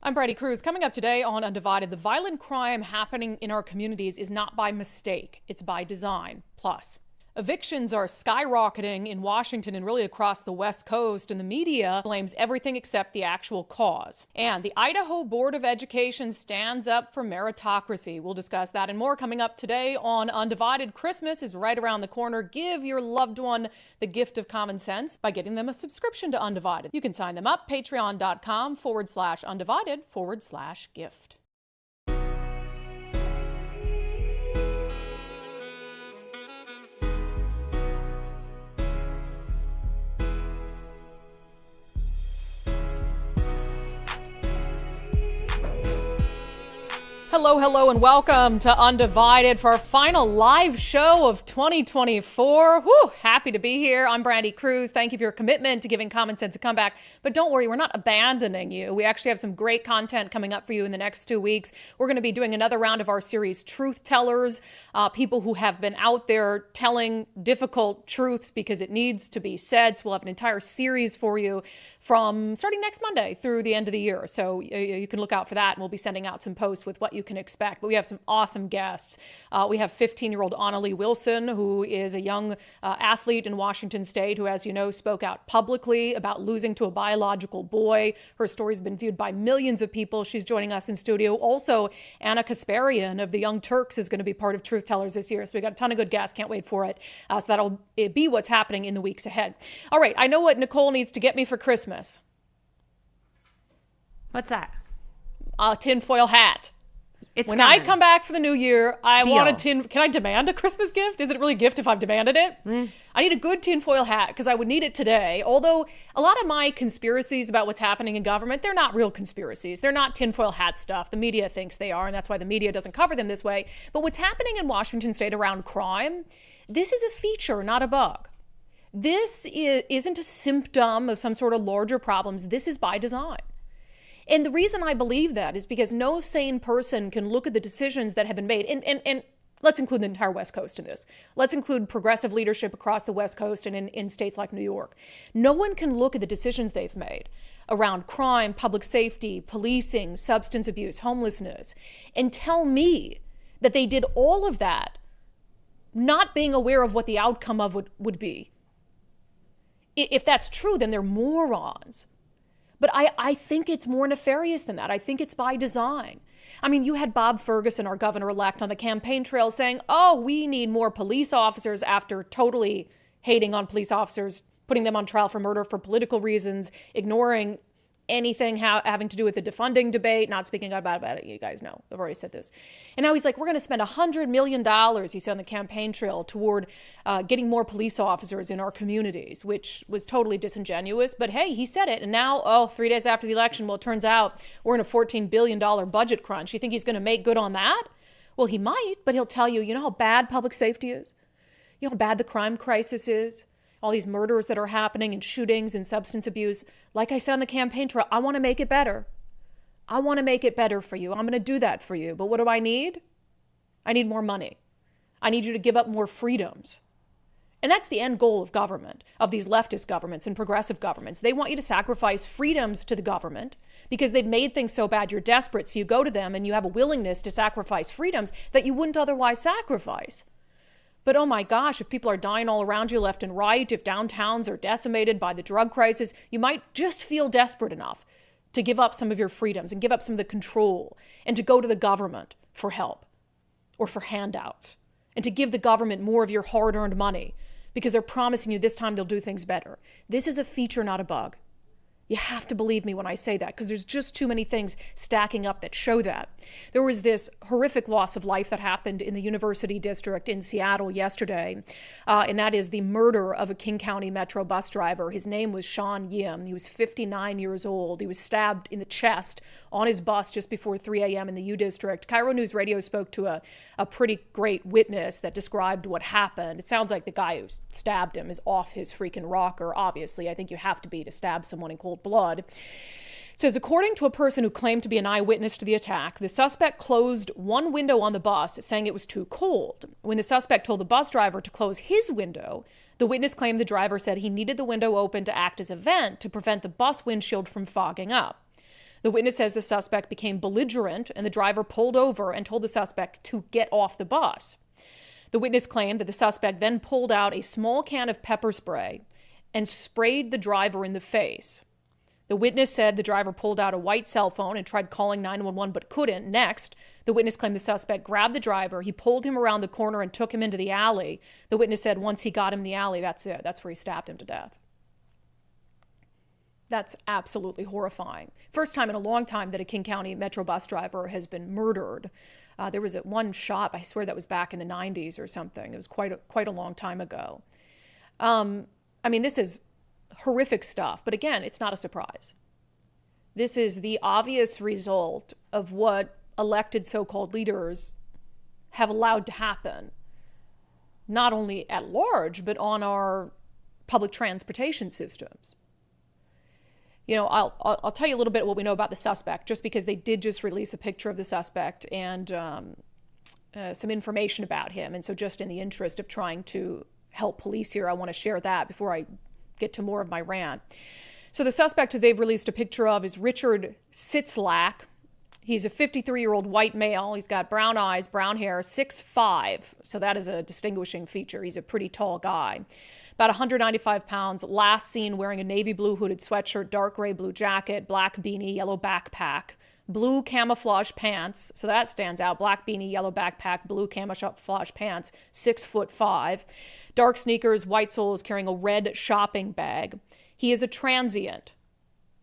I'm Brandi Kruse. Coming up today on Undivided, the violent crime happening in our communities is not by mistake, it's by design. Plus, evictions are skyrocketing in Washington and really across the West Coast, and the media blames everything except the actual cause. And the Idaho Board of Education stands up for meritocracy. We'll discuss that and more coming up today on Undivided. Christmas is right around the corner. Give your loved one the gift of common sense by getting them a subscription to Undivided. You can sign them up, patreon.com/undivided/gift. Hello, and welcome to Undivided for our final live show of 2024. Whew, happy to be here. I'm Brandi Kruse. Thank you for your commitment to giving common sense a comeback. But don't worry, we're not abandoning you. We actually have some great content coming up for you in the next 2 weeks. We're going to be doing another round of our series, Truth Tellers, people who have been out there telling difficult truths because it needs to be said. So we'll have an entire series for you from starting next Monday through the end of the year. So you can look out for that, and we'll be sending out some posts with what you can expect. But we have some awesome guests. We have 15-year-old Annalie Wilson, who is a young athlete in Washington State who, as you know, spoke out publicly about losing to a biological boy. Her story's been viewed by millions of people. She's joining us in studio. Also, Anna Kasparian of the Young Turks is going to be part of Truth Tellers this year. So we got a ton of good guests. Can't wait for it. So that'll be what's happening in the weeks ahead. All right. I know what Nicole needs to get me for Christmas. What's that? A tinfoil hat. When I come back for the new year, I want a tin. Can I demand a Christmas gift? Is it really a gift if I've demanded it? I need a good tinfoil hat because I would need it today. Although a lot of my conspiracies about what's happening in government, they're not real conspiracies. They're not tinfoil hat stuff. The media thinks they are, and that's why the media doesn't cover them this way. But what's happening in Washington State around crime, this is a feature, not a bug. This isn't a symptom of some sort of larger problems. This is by design. And the reason I believe that is because no sane person can look at the decisions that have been made. And let's include the entire West Coast in this. Let's include progressive leadership across the West Coast and in states like New York. No one can look at the decisions they've made around crime, public safety, policing, substance abuse, homelessness, and tell me that they did all of that not being aware of what the outcome of would be. If that's true, then they're morons. But I think it's more nefarious than that. I think it's by design. I mean, you had Bob Ferguson, our governor-elect, on the campaign trail saying, oh, we need more police officers after totally hating on police officers, putting them on trial for murder for political reasons, ignoring anything having to do with the defunding debate, not speaking out about it. You guys know, I've already said this. And now he's like, we're going to spend $100 million, he said on the campaign trail, toward getting more police officers in our communities, which was totally disingenuous. But hey, he said it. And now, 3 days after the election, well, it turns out we're in a $14 billion budget crunch. You think he's going to make good on that? Well, he might, but he'll tell you, you know how bad public safety is? You know how bad the crime crisis is? All these murders that are happening and shootings and substance abuse. Like I said on the campaign trail, I want to make it better. I want to make it better for you. I'm going to do that for you. But what do I need? I need more money. I need you to give up more freedoms. And that's the end goal of government, of these leftist governments and progressive governments. They want you to sacrifice freedoms to the government because they've made things so bad you're desperate. So you go to them and you have a willingness to sacrifice freedoms that you wouldn't otherwise sacrifice. But oh my gosh, if people are dying all around you left and right, if downtowns are decimated by the drug crisis, you might just feel desperate enough to give up some of your freedoms and give up some of the control and to go to the government for help or for handouts and to give the government more of your hard-earned money because they're promising you this time they'll do things better. This is a feature, not a bug. You have to believe me when I say that because there's just too many things stacking up that show that. There was this horrific loss of life that happened in the University District in Seattle yesterday, and that is the murder of a King County Metro bus driver. His name was Sean Yim. He was 59 years old. He was stabbed in the chest on his bus just before 3 a.m. in the U District. Cairo News Radio spoke to a pretty great witness that described what happened. It sounds like the guy who stabbed him is off his freaking rocker, obviously. I think you have to be to stab someone in cold blood. It says, according to a person who claimed to be an eyewitness to the attack, the suspect closed one window on the bus, saying it was too cold. When the suspect told the bus driver to close his window, the witness claimed the driver said he needed the window open to act as a vent to prevent the bus windshield from fogging up. The witness says the suspect became belligerent and the driver pulled over and told the suspect to get off the bus. The witness claimed that the suspect then pulled out a small can of pepper spray and sprayed the driver in the face. The witness said the driver pulled out a white cell phone and tried calling 911 but couldn't. Next, the witness claimed the suspect grabbed the driver, he pulled him around the corner and took him into the alley. The witness said once he got him in the alley, that's it. That's where he stabbed him to death. That's absolutely horrifying. First time in a long time that a King County Metro bus driver has been murdered. There was one shot, I swear that was back in the 90s or something. It was quite a long time ago. This is horrific stuff. But again, it's not a surprise. This is the obvious result of what elected so-called leaders have allowed to happen, not only at large, but on our public transportation systems. I'll tell you a little bit what we know about the suspect, just because they did just release a picture of the suspect and some information about him. And so just in the interest of trying to help police here, I want to share that before I get to more of my rant. So the suspect who they've released a picture of is Richard Sitzlack. He's a 53-year-old white male. He's got brown eyes, brown hair, 6'5". So that is a distinguishing feature. He's a pretty tall guy. About 195 pounds, last seen wearing a navy blue hooded sweatshirt, dark gray blue jacket, black beanie, yellow backpack, blue camouflage pants. So that stands out. Black beanie, yellow backpack, blue camouflage pants, 6'5". Dark sneakers, white soles, carrying a red shopping bag. He is a transient,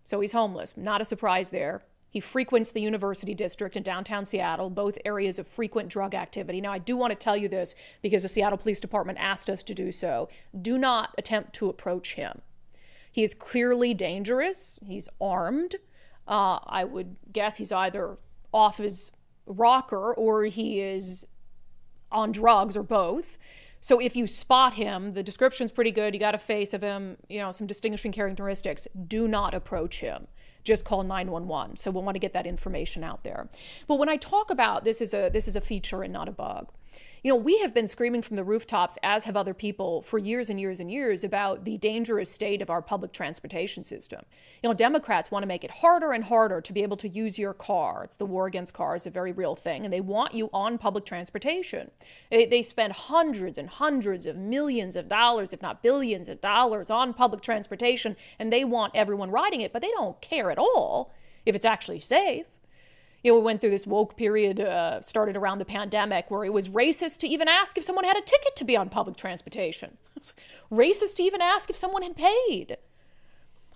so he's homeless. Not a surprise there. He frequents the University District in downtown Seattle, both areas of frequent drug activity. Now, I do want to tell you this because the Seattle Police Department asked us to do so. Do not attempt to approach him. He is clearly dangerous. He's armed. I would guess he's either off his rocker or he is on drugs or both. So if you spot him, the description's pretty good. You got a face of him, some distinguishing characteristics. Do not approach him. Just call 911. So we'll want to get that information out there. But when I talk about this is a feature and not a bug. We have been screaming from the rooftops, as have other people, for years and years and years about the dangerous state of our public transportation system. Democrats want to make it harder and harder to be able to use your car. It's the war against cars, a very real thing, and they want you on public transportation. They spend hundreds and hundreds of millions of dollars, if not billions of dollars, on public transportation, and they want everyone riding it, but they don't care at all if it's actually safe. We went through this woke period, started around the pandemic, where it was racist to even ask if someone had a ticket to be on public transportation. It's racist to even ask if someone had paid.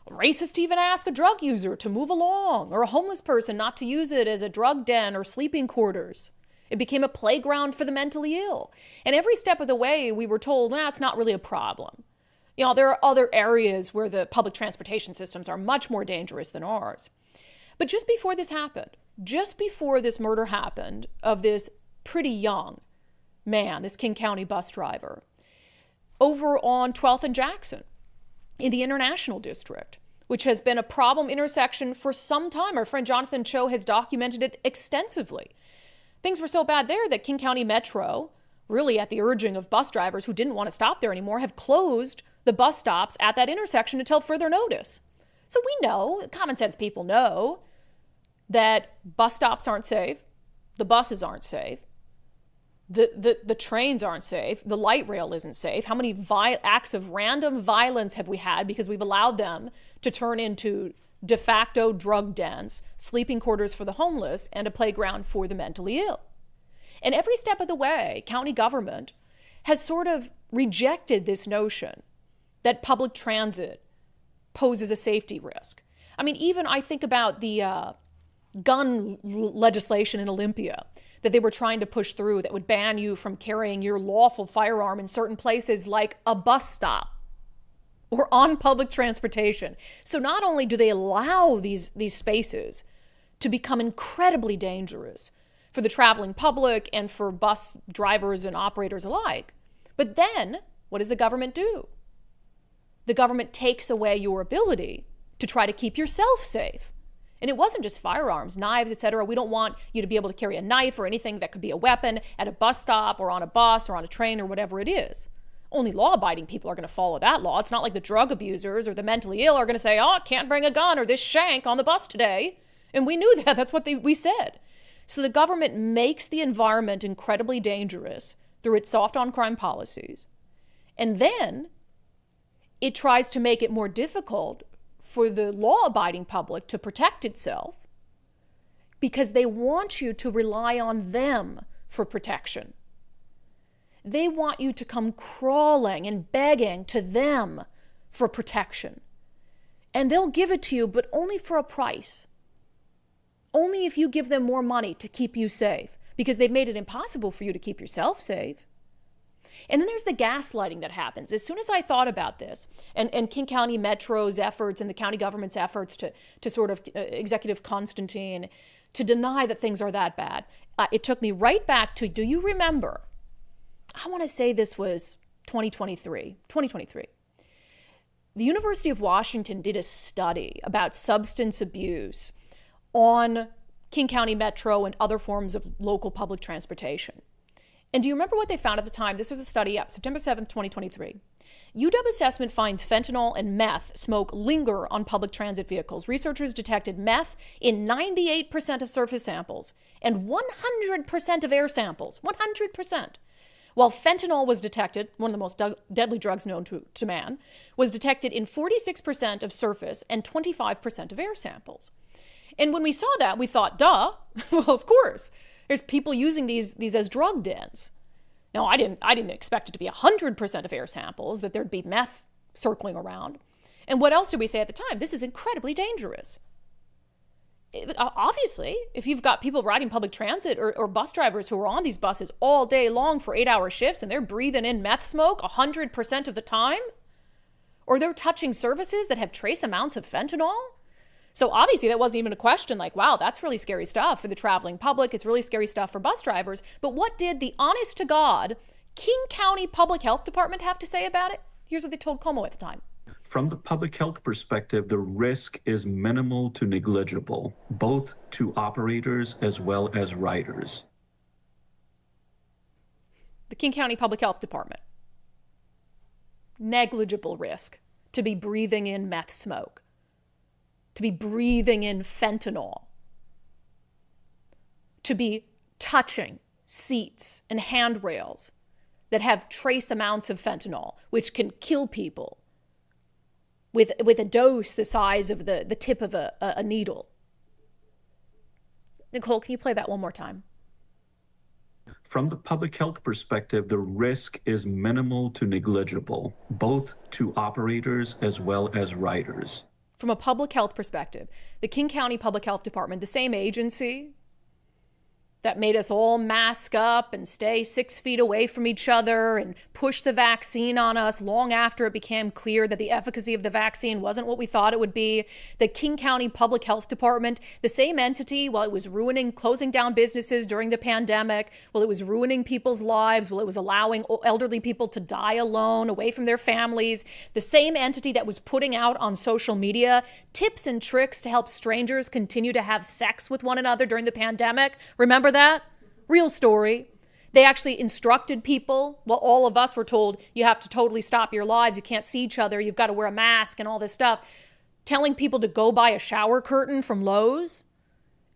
Racist to even ask a drug user to move along, or a homeless person not to use it as a drug den or sleeping quarters. It became a playground for the mentally ill. And every step of the way, we were told, it's not really a problem. There are other areas where the public transportation systems are much more dangerous than ours. But just before this happened, just before this murder happened of this pretty young man, this King County bus driver, over on 12th and Jackson in the International District, which has been a problem intersection for some time. Our friend Jonathan Cho has documented it extensively. Things were so bad there that King County Metro, really at the urging of bus drivers who didn't want to stop there anymore, have closed the bus stops at that intersection until further notice. So we know, common sense people know, that bus stops aren't safe, the buses aren't safe, the trains aren't safe, the light rail isn't safe. How many acts of random violence have we had because we've allowed them to turn into de facto drug dens, sleeping quarters for the homeless, and a playground for the mentally ill? And every step of the way, county government has sort of rejected this notion that public transit poses a safety risk. Even I think about the gun legislation in Olympia that they were trying to push through that would ban you from carrying your lawful firearm in certain places like a bus stop or on public transportation. So not only do they allow these spaces to become incredibly dangerous for the traveling public and for bus drivers and operators alike, but then what does the government do? The government takes away your ability to try to keep yourself safe. And it wasn't just firearms, knives, etc. We don't want you to be able to carry a knife or anything that could be a weapon at a bus stop or on a bus or on a train or whatever it is. Only law-abiding people are going to follow that law. It's not like the drug abusers or the mentally ill are going to say, can't bring a gun or this shank on the bus today. And we knew that. That's what we said. So the government makes the environment incredibly dangerous through its soft on crime policies. And then it tries to make it more difficult for the law-abiding public to protect itself because they want you to rely on them for protection. They want you to come crawling and begging to them for protection. And they'll give it to you, but only for a price. Only if you give them more money to keep you safe, because they've made it impossible for you to keep yourself safe. And then there's the gaslighting that happens. As soon as I thought about this, and King County Metro's efforts and the county government's efforts to sort of Executive Constantine to deny that things are that bad, it took me right back to, do you remember? I want to say this was 2023. The University of Washington did a study about substance abuse on King County Metro and other forms of local public transportation. And do you remember what they found at the time? This was a study up September 7th, 2023. UW assessment finds fentanyl and meth smoke linger on public transit vehicles. Researchers detected meth in 98% of surface samples and 100% of air samples. 100%. While fentanyl was detected, one of the most deadly drugs known to man, was detected in 46% of surface and 25% of air samples. And when we saw that, we thought, duh, well, of course. There's people using these as drug dens. Now, I didn't expect it to be 100% of air samples, that there'd be meth circling around. And what else did we say at the time? This is incredibly dangerous. Obviously, if you've got people riding public transit or bus drivers who are on these buses all day long for 8-hour shifts and they're breathing in meth smoke 100% of the time, or they're touching surfaces that have trace amounts of fentanyl. So obviously that wasn't even a question like, wow, that's really scary stuff for the traveling public. It's really scary stuff for bus drivers. But what did the honest to God King County Public Health Department have to say about it? Here's what they told Como at the time. From the public health perspective, the risk is minimal to negligible, both to operators as well as riders. The King County Public Health Department. Negligible risk to be breathing in meth smoke, to be breathing in fentanyl, to be touching seats and handrails that have trace amounts of fentanyl, which can kill people with a dose the size of the tip of a needle. Nicole, can you play that one more time? From the public health perspective, the risk is minimal to negligible, both to operators as well as riders. From a public health perspective, the King County Public Health Department, the same agency that made us all mask up and stay 6 feet away from each other and push the vaccine on us long after it became clear that the efficacy of the vaccine wasn't what we thought it would be. The King County Public Health Department, the same entity, while it was closing down businesses during the pandemic, while it was ruining people's lives, while it was allowing elderly people to die alone, away from their families, the same entity that was putting out on social media tips and tricks to help strangers continue to have sex with one another during the pandemic. Remember that? Real story. They actually instructed people. Well, all of us were told you have to totally stop your lives. You can't see each other. You've got to wear a mask and all this stuff. Telling people to go buy a shower curtain from Lowe's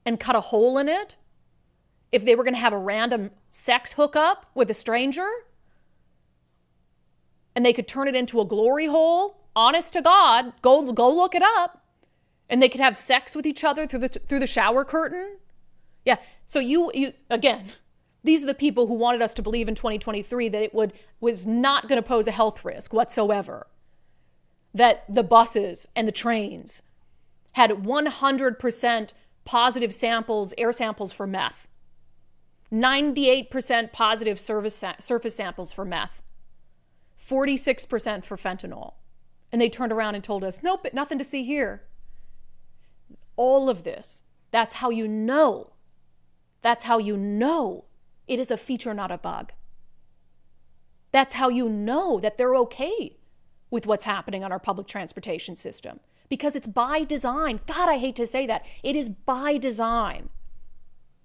and cut a hole in it if they were going to have a random sex hookup with a stranger. And they could turn it into a glory hole. Honest to God, go look it up. And they could have sex with each other through the shower curtain. Yeah, so you again, these are the people who wanted us to believe in 2023 that it was not going to pose a health risk whatsoever. That the buses and the trains had 100% positive samples, air samples for meth. 98% positive surface samples for meth. 46% for fentanyl. And they turned around and told us, nope, nothing to see here. All of this, that's how you know. That's how you know it is a feature, not a bug. That's how you know that they're okay with what's happening on our public transportation system. Because it's by design. God, I hate to say that. It is by design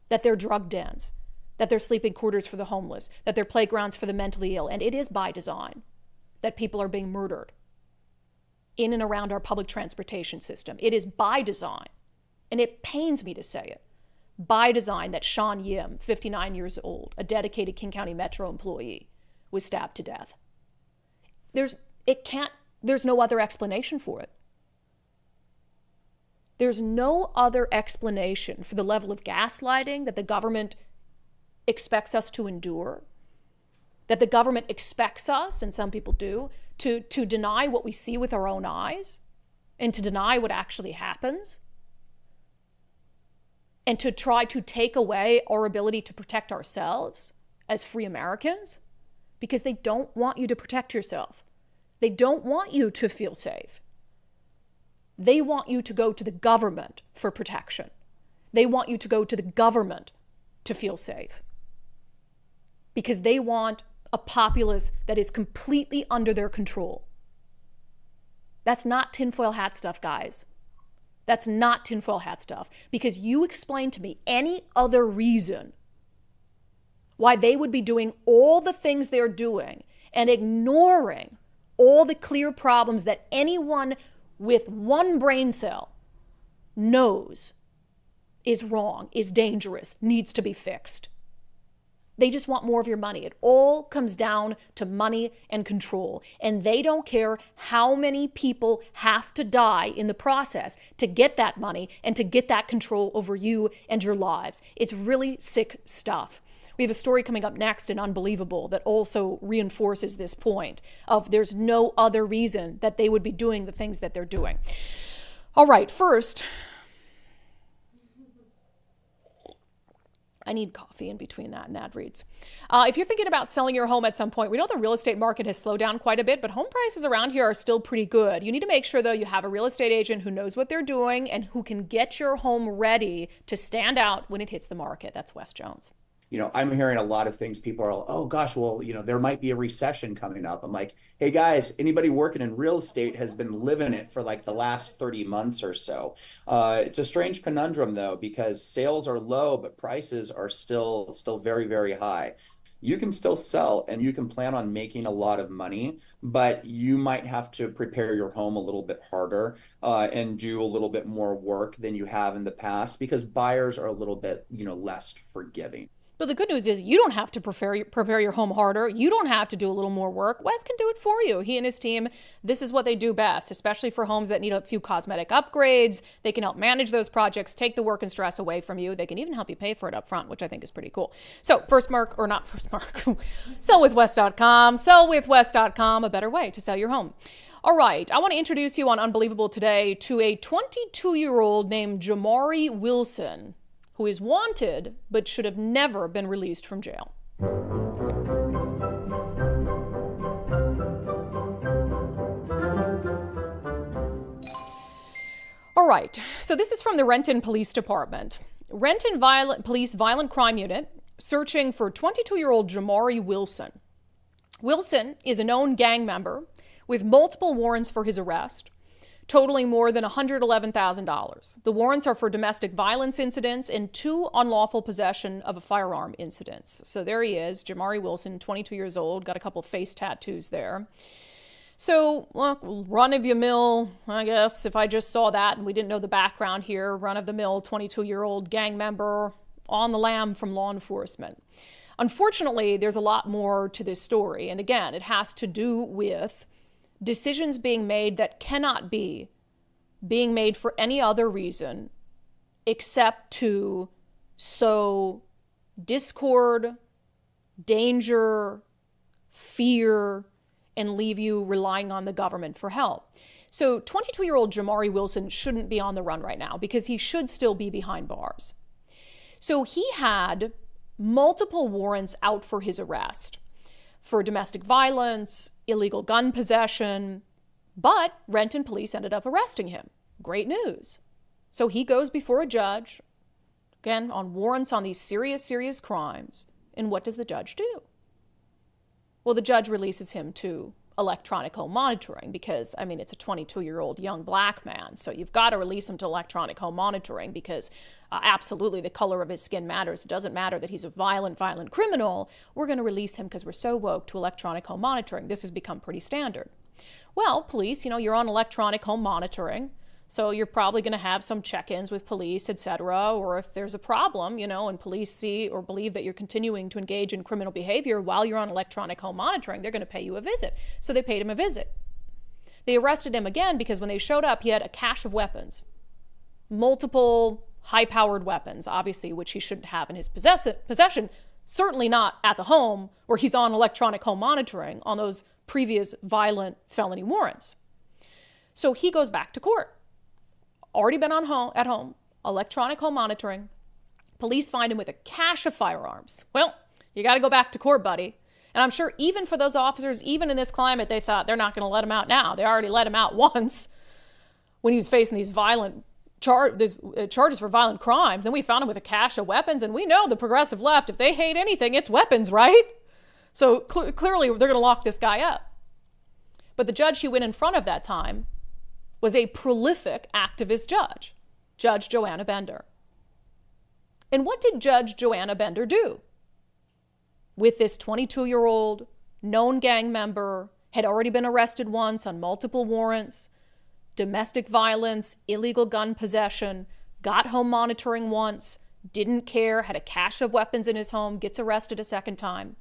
that they're drug dens, that they're sleeping quarters for the homeless, that they're playgrounds for the mentally ill. And it is by design that people are being murdered in and around our public transportation system. It is by design and it pains me to say it, by design, that Sean Yim, 59 years old, a dedicated King County Metro employee, was stabbed to death. There's no other explanation for it. There's no other explanation for the level of gaslighting that the government expects us to endure, that the government expects us, and some people do, to deny what we see with our own eyes and to deny what actually happens and to try to take away our ability to protect ourselves as free Americans, because they don't want you to protect yourself. They don't want you to feel safe. They want you to go to the government for protection. They want you to go to the government to feel safe, because they want a populace that is completely under their control. That's not tinfoil hat stuff, guys. That's not tinfoil hat stuff. Because you explain to me any other reason why they would be doing all the things they're doing and ignoring all the clear problems that anyone with one brain cell knows is wrong, is dangerous, needs to be fixed. They just want more of your money. It all comes down to money and control. And they don't care how many people have to die in the process to get that money and to get that control over you and your lives. It's really sick stuff. We have a story coming up next in Unbelievable that also reinforces this point of there's no other reason that they would be doing the things that they're doing. All right, first, I need coffee in between that and ad reads. If you're thinking about selling your home at some point, we know the real estate market has slowed down quite a bit, but home prices around here are still pretty good. You need to make sure, though, you have a real estate agent who knows what they're doing and who can get your home ready to stand out when it hits the market. That's Wes Jones. I'm hearing a lot of things. People are like, oh gosh, well, there might be a recession coming up. I'm like, hey guys, anybody working in real estate has been living it for like the last 30 months or so. It's a strange conundrum though, because sales are low, but prices are still very, very high. You can still sell and you can plan on making a lot of money, but you might have to prepare your home a little bit harder and do a little bit more work than you have in the past, because buyers are a little bit, less forgiving. But the good news is you don't have to prepare your home harder. You don't have to do a little more work. Wes can do it for you. He and his team, this is what they do best, especially for homes that need a few cosmetic upgrades. They can help manage those projects, take the work and stress away from you. They can even help you pay for it up front, which I think is pretty cool. So sellwithwes.com. Sellwithwes.com, a better way to sell your home. All right, I want to introduce you on Unbelievable today to a 22-year-old named Jamari Wilson, who is wanted but should have never been released from jail. All right, so this is from the Renton Police Department. Renton Police Violent Crime Unit searching for 22-year-old Jamari Wilson. Wilson is a known gang member with multiple warrants for his arrest, totaling more than $111,000. The warrants are for domestic violence incidents and 2 unlawful possession of a firearm incidents. So there he is, Jamari Wilson, 22 years old, got a couple face tattoos there. So, run-of-the-mill, I guess, if I just saw that and we didn't know the background here, run-of-the-mill 22-year-old gang member on the lam from law enforcement. Unfortunately, there's a lot more to this story. And again, it has to do with decisions being made that cannot be being made for any other reason except to sow discord, danger, fear, and leave you relying on the government for help. So 22-year-old Jamari Wilson shouldn't be on the run right now because he should still be behind bars. So he had multiple warrants out for his arrest for domestic violence, illegal gun possession, but Renton police ended up arresting him. Great news. So he goes before a judge, again, on warrants on these serious, serious crimes. And what does the judge do? Well, the judge releases him to electronic home monitoring because, it's a 22-year-old young black man. So you've got to release him to electronic home monitoring because absolutely the color of his skin matters. It doesn't matter that he's a violent criminal. We're going to release him because we're so woke to electronic home monitoring. This has become pretty standard. Well, police, you're on electronic home monitoring. So you're probably going to have some check-ins with police, etc. Or if there's a problem, and police see or believe that you're continuing to engage in criminal behavior while you're on electronic home monitoring, they're going to pay you a visit. So they paid him a visit. They arrested him again because when they showed up, he had a cache of weapons. Multiple high-powered weapons, obviously, which he shouldn't have in his possession. Certainly not at the home where he's on electronic home monitoring on those previous violent felony warrants. So he goes back to court. Already been at home, electronic home monitoring. Police find him with a cache of firearms. Well, you got to go back to court, buddy. And I'm sure even for those officers, even in this climate, they thought they're not going to let him out now. They already let him out once when he was facing these violent charges for violent crimes. Then we found him with a cache of weapons, and we know the progressive left, if they hate anything, it's weapons, right? So clearly they're going to lock this guy up. But the judge he went in front of that time was a prolific activist judge, Judge Joanna Bender. And what did Judge Joanna Bender do with this 22-year-old known gang member, had already been arrested once on multiple warrants, domestic violence, illegal gun possession, got home monitoring once, didn't care, had a cache of weapons in his home, gets arrested a second time?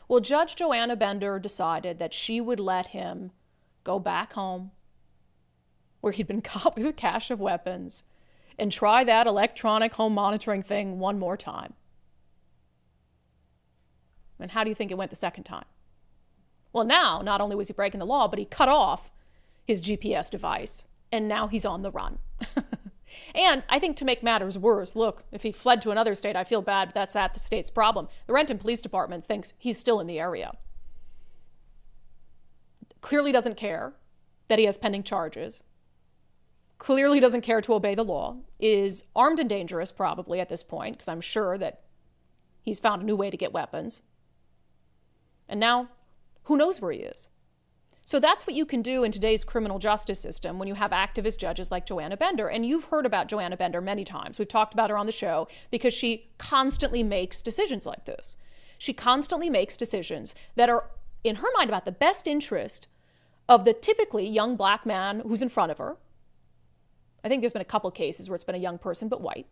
Well, Judge Joanna Bender decided that she would let him go back home where he'd been caught with a cache of weapons and try that electronic home monitoring thing one more time. And how do you think it went the second time? Well, now, not only was he breaking the law, but he cut off his GPS device, and now he's on the run. And I think to make matters worse, look, if he fled to another state, I feel bad, but that's the state's problem. The Renton Police Department thinks he's still in the area. Clearly doesn't care that he has pending charges. Clearly doesn't care to obey the law. Is armed and dangerous probably at this point, because I'm sure that he's found a new way to get weapons. And now, who knows where he is? So that's what you can do in today's criminal justice system when you have activist judges like Joanna Bender. And you've heard about Joanna Bender many times. We've talked about her on the show because she constantly makes decisions like this. She constantly makes decisions that are, in her mind, about the best interest of the typically young black man who's in front of her. I think there's been a couple cases where it's been a young person but white.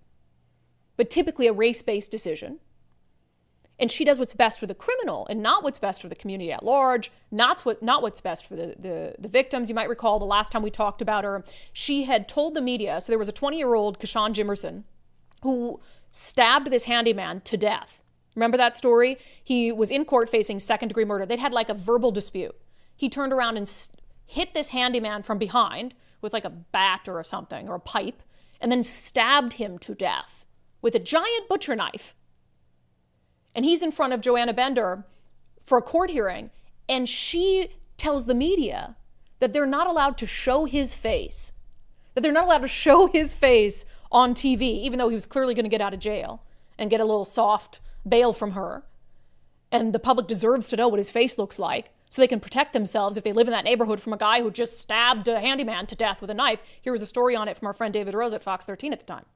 But typically a race-based decision. And she does what's best for the criminal and not what's best for the community at large, not what's best for the victims. You might recall the last time we talked about her, she had told the media, so there was a 20-year-old, Kashawn Jimerson, who stabbed this handyman to death. Remember that story? He was in court facing second-degree murder. They'd had like a verbal dispute. He turned around and hit this handyman from behind with like a bat or something, or a pipe, and then stabbed him to death with a giant butcher knife. And he's in front of Joanna Bender for a court hearing, and she tells the media that they're not allowed to show his face, on TV, even though he was clearly going to get out of jail and get a little soft bail from her. And the public deserves to know what his face looks like so they can protect themselves if they live in that neighborhood from a guy who just stabbed a handyman to death with a knife. Here was a story on it from our friend David Rose at Fox 13 at the time.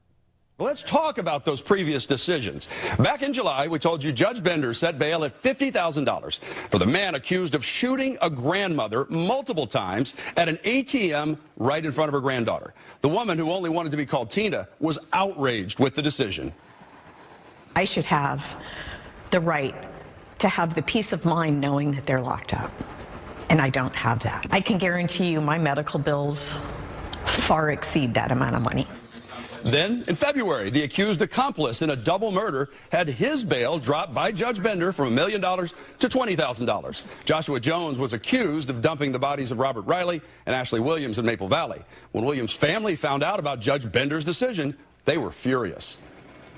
Let's talk about those previous decisions. Back in July, we told you Judge Bender set bail at $50,000 for the man accused of shooting a grandmother multiple times at an ATM right in front of her granddaughter. The woman, who only wanted to be called Tina, was outraged with the decision. I should have the right to have the peace of mind knowing that they're locked up. And I don't have that. I can guarantee you my medical bills far exceed that amount of money. Then, in February, the accused accomplice in a double murder had his bail dropped by Judge Bender from $1 million to $20,000. Joshua Jones was accused of dumping the bodies of Robert Riley and Ashley Williams in Maple Valley. When Williams' family found out about Judge Bender's decision, they were furious.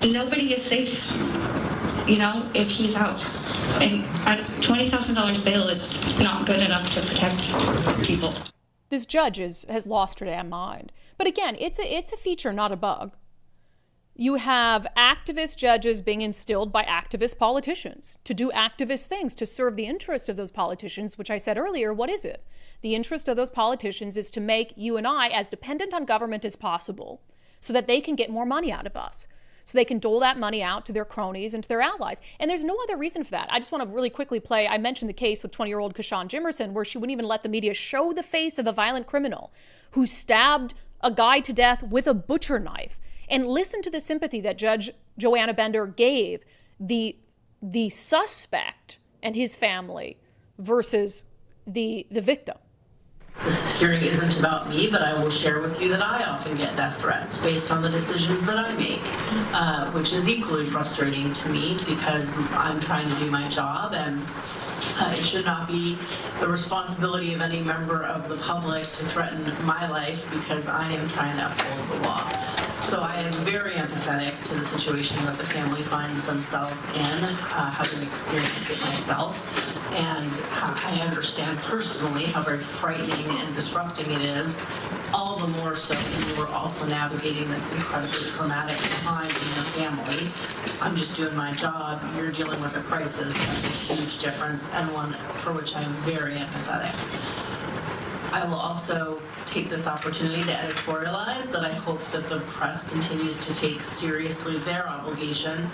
Nobody is safe, if he's out. And $20,000 bail is not good enough to protect people. This judge has lost her damn mind. But again, it's a feature, not a bug. You have activist judges being instilled by activist politicians to do activist things to serve the interests of those politicians, which I said earlier, what is it? The interest of those politicians is to make you and I as dependent on government as possible so that they can get more money out of us, so they can dole that money out to their cronies and to their allies. And there's no other reason for that. I just want to really quickly play, I mentioned the case with 20-year-old Kashawn Jimerson, where she wouldn't even let the media show the face of a violent criminal who stabbed a guy to death with a butcher knife. And listen to the sympathy that Judge Joanna Bender gave the suspect and his family versus the victim. This hearing isn't about me, but I will share with you that I often get death threats based on the decisions that I make, which is equally frustrating to me because I'm trying to do my job, and it should not be the responsibility of any member of the public to threaten my life because I am trying to uphold the law. So I am very empathetic to the situation that the family finds themselves in, having experienced it myself. And I understand personally how very frightening and disrupting it is, all the more so when you were also navigating this incredibly traumatic time in your family. I'm just doing my job. You're dealing with a crisis. That's a huge difference, and one for which I am very empathetic. I will also take this opportunity to editorialize that I hope that the press continues to take seriously their obligation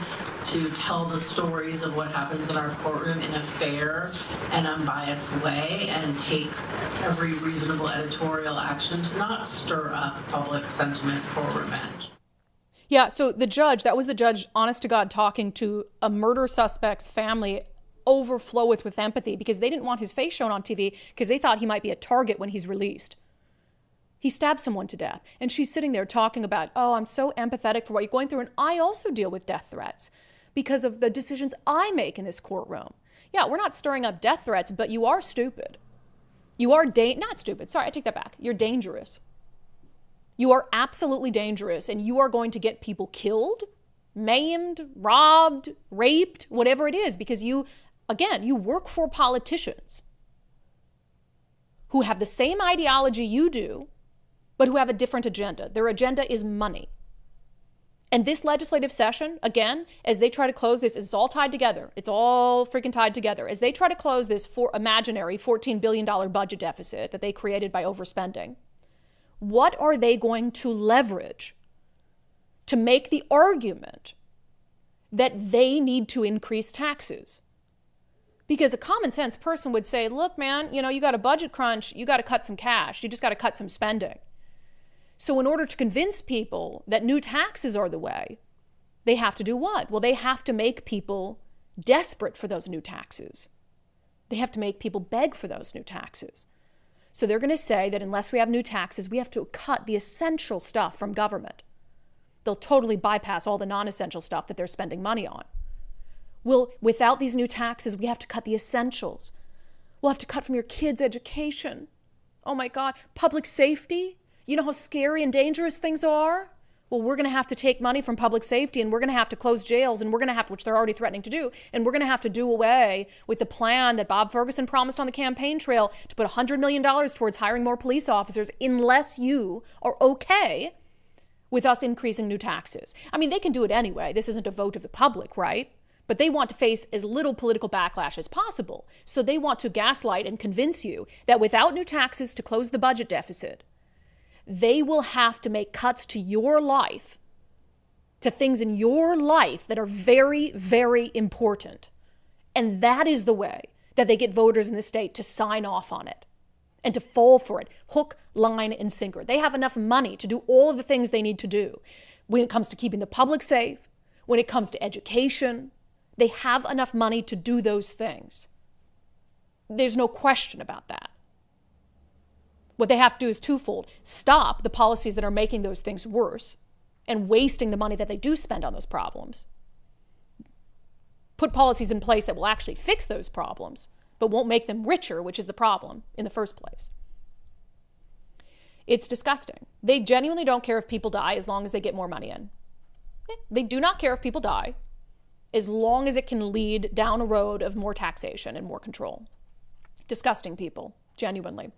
to tell the stories of what happens in our courtroom in a fair and unbiased way, and takes every reasonable editorial action to not stir up public sentiment for revenge. Yeah, so that was the judge, honest to God, talking to a murder suspect's family, overfloweth with empathy because they didn't want his face shown on TV because they thought he might be a target when he's released. He stabbed someone to death. And she's sitting there talking about, oh, I'm so empathetic for what you're going through. And I also deal with death threats because of the decisions I make in this courtroom. Yeah, we're not stirring up death threats, but you are stupid. You are not stupid. Sorry, I take that back. You're dangerous. You are absolutely dangerous, and you are going to get people killed, maimed, robbed, raped, whatever it is, because you work for politicians who have the same ideology you do, but who have a different agenda. Their agenda is money. And this legislative session, again, as they try to close this, it's all tied together. It's all freaking tied together. As they try to close this imaginary $14 billion budget deficit that they created by overspending, what are they going to leverage to make the argument that they need to increase taxes? Because a common sense person would say, look, man, you got a budget crunch, you got to cut some cash, you just got to cut some spending. So in order to convince people that new taxes are the way, they have to do what? Well, they have to make people desperate for those new taxes. They have to make people beg for those new taxes. So they're going to say that unless we have new taxes, we have to cut the essential stuff from government. They'll totally bypass all the non-essential stuff that they're spending money on. Well, without these new taxes, we have to cut the essentials. We'll have to cut from your kids' education. Oh my God, public safety? You know how scary and dangerous things are? Well, we're going to have to take money from public safety, and we're going to have to close jails, and we're going to have to, which they're already threatening to do, and we're going to have to do away with the plan that Bob Ferguson promised on the campaign trail to put $100 million towards hiring more police officers unless you are okay with us increasing new taxes. I mean, they can do it anyway. This isn't a vote of the public, right? But they want to face as little political backlash as possible. So they want to gaslight and convince you that without new taxes to close the budget deficit, they will have to make cuts to your life, to things in your life that are very, very important. And that is the way that they get voters in the state to sign off on it and to fall for it, hook, line, and sinker. They have enough money to do all of the things they need to do when it comes to keeping the public safe, when it comes to education. They have enough money to do those things. There's no question about that. What they have to do is twofold. Stop the policies that are making those things worse and wasting the money that they do spend on those problems. Put policies in place that will actually fix those problems, but won't make them richer, which is the problem in the first place. It's disgusting. They genuinely don't care if people die as long as they get more money in. They do not care if people die as long as it can lead down a road of more taxation and more control. Disgusting people, genuinely.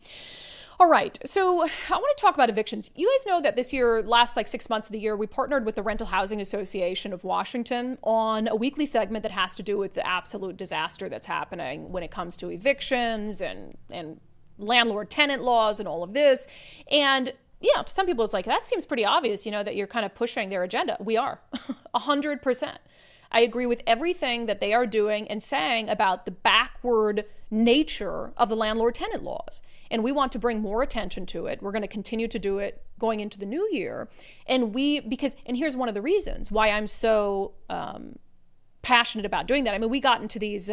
All right, so I want to talk about evictions. You guys know that this year, last 6 months of the year, we partnered with the Rental Housing Association of Washington on a weekly segment that has to do with the absolute disaster that's happening when it comes to evictions and landlord-tenant laws and all of this. And yeah, to some people it's like, that seems pretty obvious, that you're kind of pushing their agenda. We are, 100%. I agree with everything that they are doing and saying about the backward nature of the landlord-tenant laws. And we want to bring more attention to it. We're going to continue to do it going into the new year. And here's one of the reasons why I'm so passionate about doing that. I mean, we got into these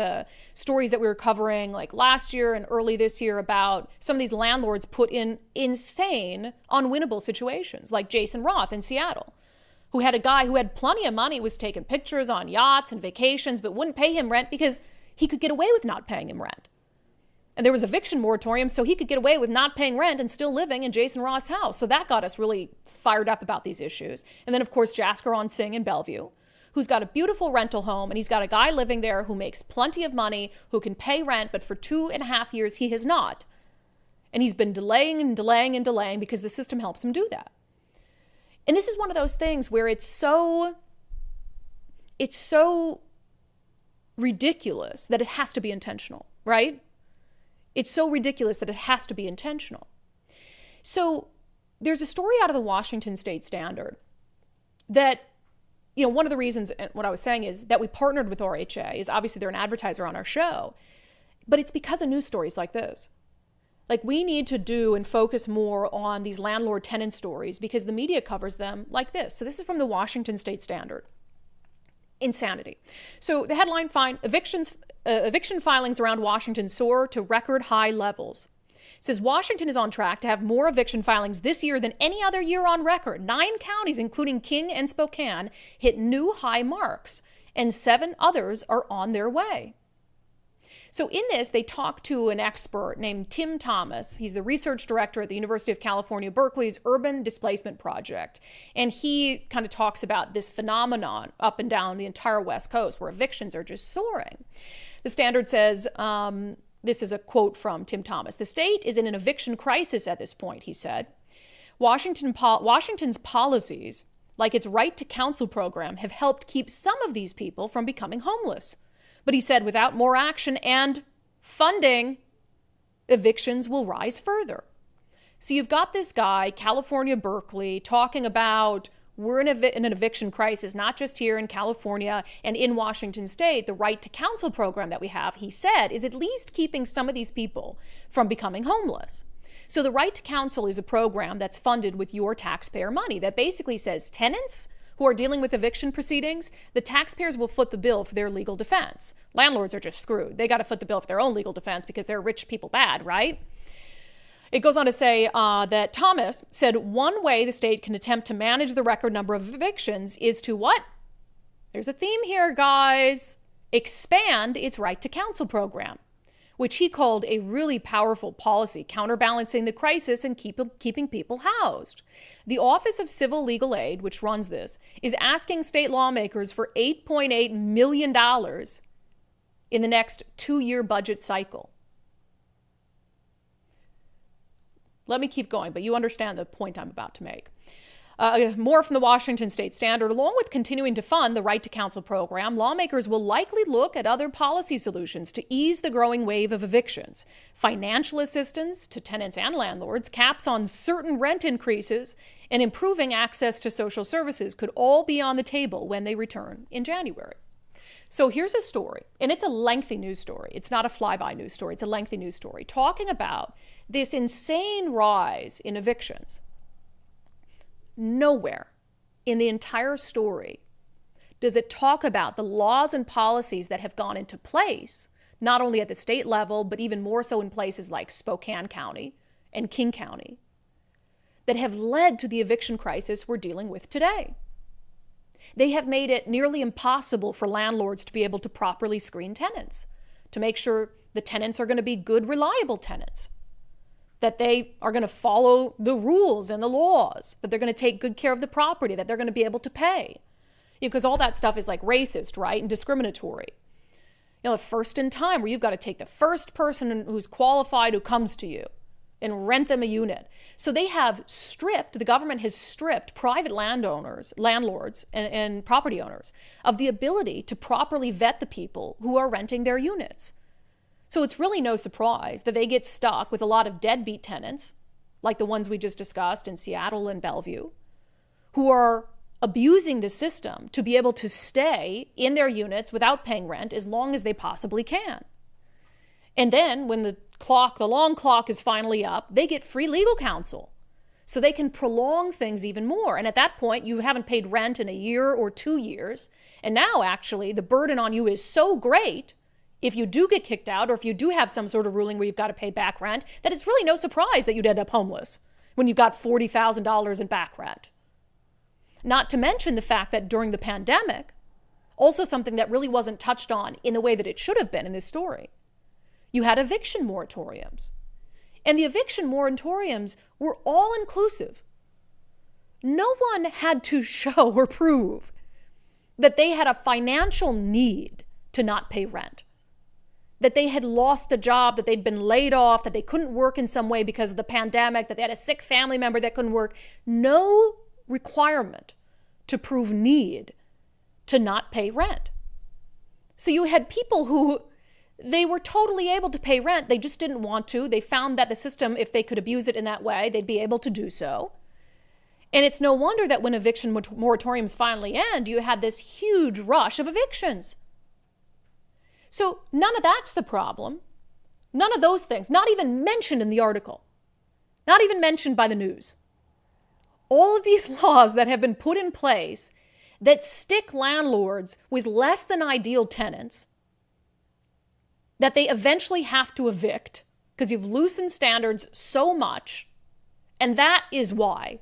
stories that we were covering like last year and early this year about some of these landlords put in insane, unwinnable situations, like Jason Roth in Seattle, who had a guy who had plenty of money, was taking pictures on yachts and vacations, but wouldn't pay him rent because he could get away with not paying him rent. And there was eviction moratorium, so he could get away with not paying rent and still living in Jason Roth's house. So that got us really fired up about these issues. And then, of course, Jaskaran Singh in Bellevue, who's got a beautiful rental home, and he's got a guy living there who makes plenty of money, who can pay rent, but for 2.5 years he has not. And he's been delaying and delaying and delaying because the system helps him do that. And this is one of those things where it's so ridiculous that it has to be intentional, right? It's so ridiculous that it has to be intentional. So there's a story out of the Washington State Standard that, one of the reasons, what I was saying is that we partnered with RHA is obviously they're an advertiser on our show, but it's because of news stories like this. Like, we need to do and focus more on these landlord-tenant stories because the media covers them like this. So this is from the Washington State Standard. Insanity. So the headline, eviction filings around Washington soar to record high levels. It says Washington is on track to have more eviction filings this year than any other year on record. 9 counties, including King and Spokane, hit new high marks, and 7 others are on their way. So in this, they talk to an expert named Tim Thomas. He's the research director at the University of California, Berkeley's Urban Displacement Project. And he kind of talks about this phenomenon up and down the entire West Coast where evictions are just soaring. The Standard says, this is a quote from Tim Thomas, "The state is in an eviction crisis at this point," he said. Washington's policies, like its right to counsel program, have helped keep some of these people from becoming homeless. But he said without more action and funding, evictions will rise further. So you've got this guy, California, Berkeley, talking about we're in an eviction crisis, not just here in California and in Washington State. The right to counsel program that we have, he said, is at least keeping some of these people from becoming homeless. So the right to counsel is a program that's funded with your taxpayer money that basically says tenants who are dealing with eviction proceedings, the taxpayers will foot the bill for their legal defense. Landlords are just screwed. They got to foot the bill for their own legal defense because they're rich people bad, right? It goes on to say that Thomas said one way the state can attempt to manage the record number of evictions is to what? There's a theme here, guys. Expand its right to counsel program, which he called a really powerful policy counterbalancing the crisis and keeping people housed. The Office of Civil Legal Aid, which runs this, is asking state lawmakers for $8.8 million in the next 2-year budget cycle. Let me keep going, but you understand the point I'm about to make. More from the Washington State Standard. Along with continuing to fund the right to counsel program, lawmakers will likely look at other policy solutions to ease the growing wave of evictions. Financial assistance to tenants and landlords, caps on certain rent increases, and improving access to social services could all be on the table when they return in January. So here's a story, and it's a lengthy news story. It's not a flyby news story. It's a lengthy news story talking about this insane rise in evictions. Nowhere in the entire story does it talk about the laws and policies that have gone into place, not only at the state level, but even more so in places like Spokane County and King County, that have led to the eviction crisis we're dealing with today. They have made it nearly impossible for landlords to be able to properly screen tenants, to make sure the tenants are going to be good, reliable tenants, that they are going to follow the rules and the laws, that they're going to take good care of the property, that they're going to be able to pay. Because all that stuff is like racist, right, and discriminatory. The first in time, where you've got to take the first person who's qualified who comes to you and rent them a unit. So they have stripped, the government has stripped private landlords, and property owners of the ability to properly vet the people who are renting their units. So it's really no surprise that they get stuck with a lot of deadbeat tenants, like the ones we just discussed in Seattle and Bellevue, who are abusing the system to be able to stay in their units without paying rent as long as they possibly can. And then when the long clock is finally up, they get free legal counsel. so they can prolong things even more. And at that point, you haven't paid rent in a year or 2 years. And now, actually, the burden on you is so great, if you do get kicked out or if you do have some sort of ruling where you've got to pay back rent, that it's really no surprise that you'd end up homeless when you've got $40,000 in back rent. Not to mention the fact that during the pandemic, also something that really wasn't touched on in the way that it should have been in this story, you had eviction moratoriums. And the eviction moratoriums were all inclusive. No one had to show or prove that they had a financial need to not pay rent, that they had lost a job, that they'd been laid off, that they couldn't work in some way because of the pandemic, that they had a sick family member that couldn't work. No requirement to prove need to not pay rent. So you had people who they were totally able to pay rent. They just didn't want to. They found that the system, if they could abuse it in that way, they'd be able to do so. And it's no wonder that when eviction moratoriums finally end, you had this huge rush of evictions. So none of that's the problem. None of those things, not even mentioned in the article, not even mentioned by the news. All of these laws that have been put in place that stick landlords with less than ideal tenants, that they eventually have to evict because you've loosened standards so much. And that is why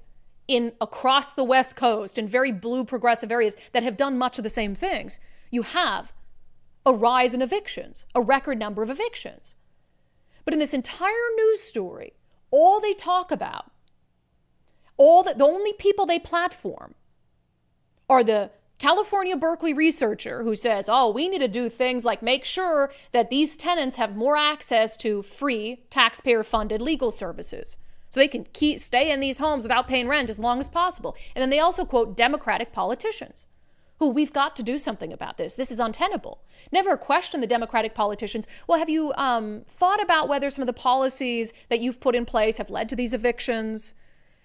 across the West Coast, in very blue progressive areas that have done much of the same things, you have a rise in evictions, a record number of evictions. But in this entire news story, all they talk about, the only people they platform are the California Berkeley researcher who says, oh, we need to do things like make sure that these tenants have more access to free taxpayer-funded legal services so they can stay in these homes without paying rent as long as possible. And then they also quote Democratic politicians who, we've got to do something about this. This is untenable. Never question the Democratic politicians. Well, have you thought about whether some of the policies that you've put in place have led to these evictions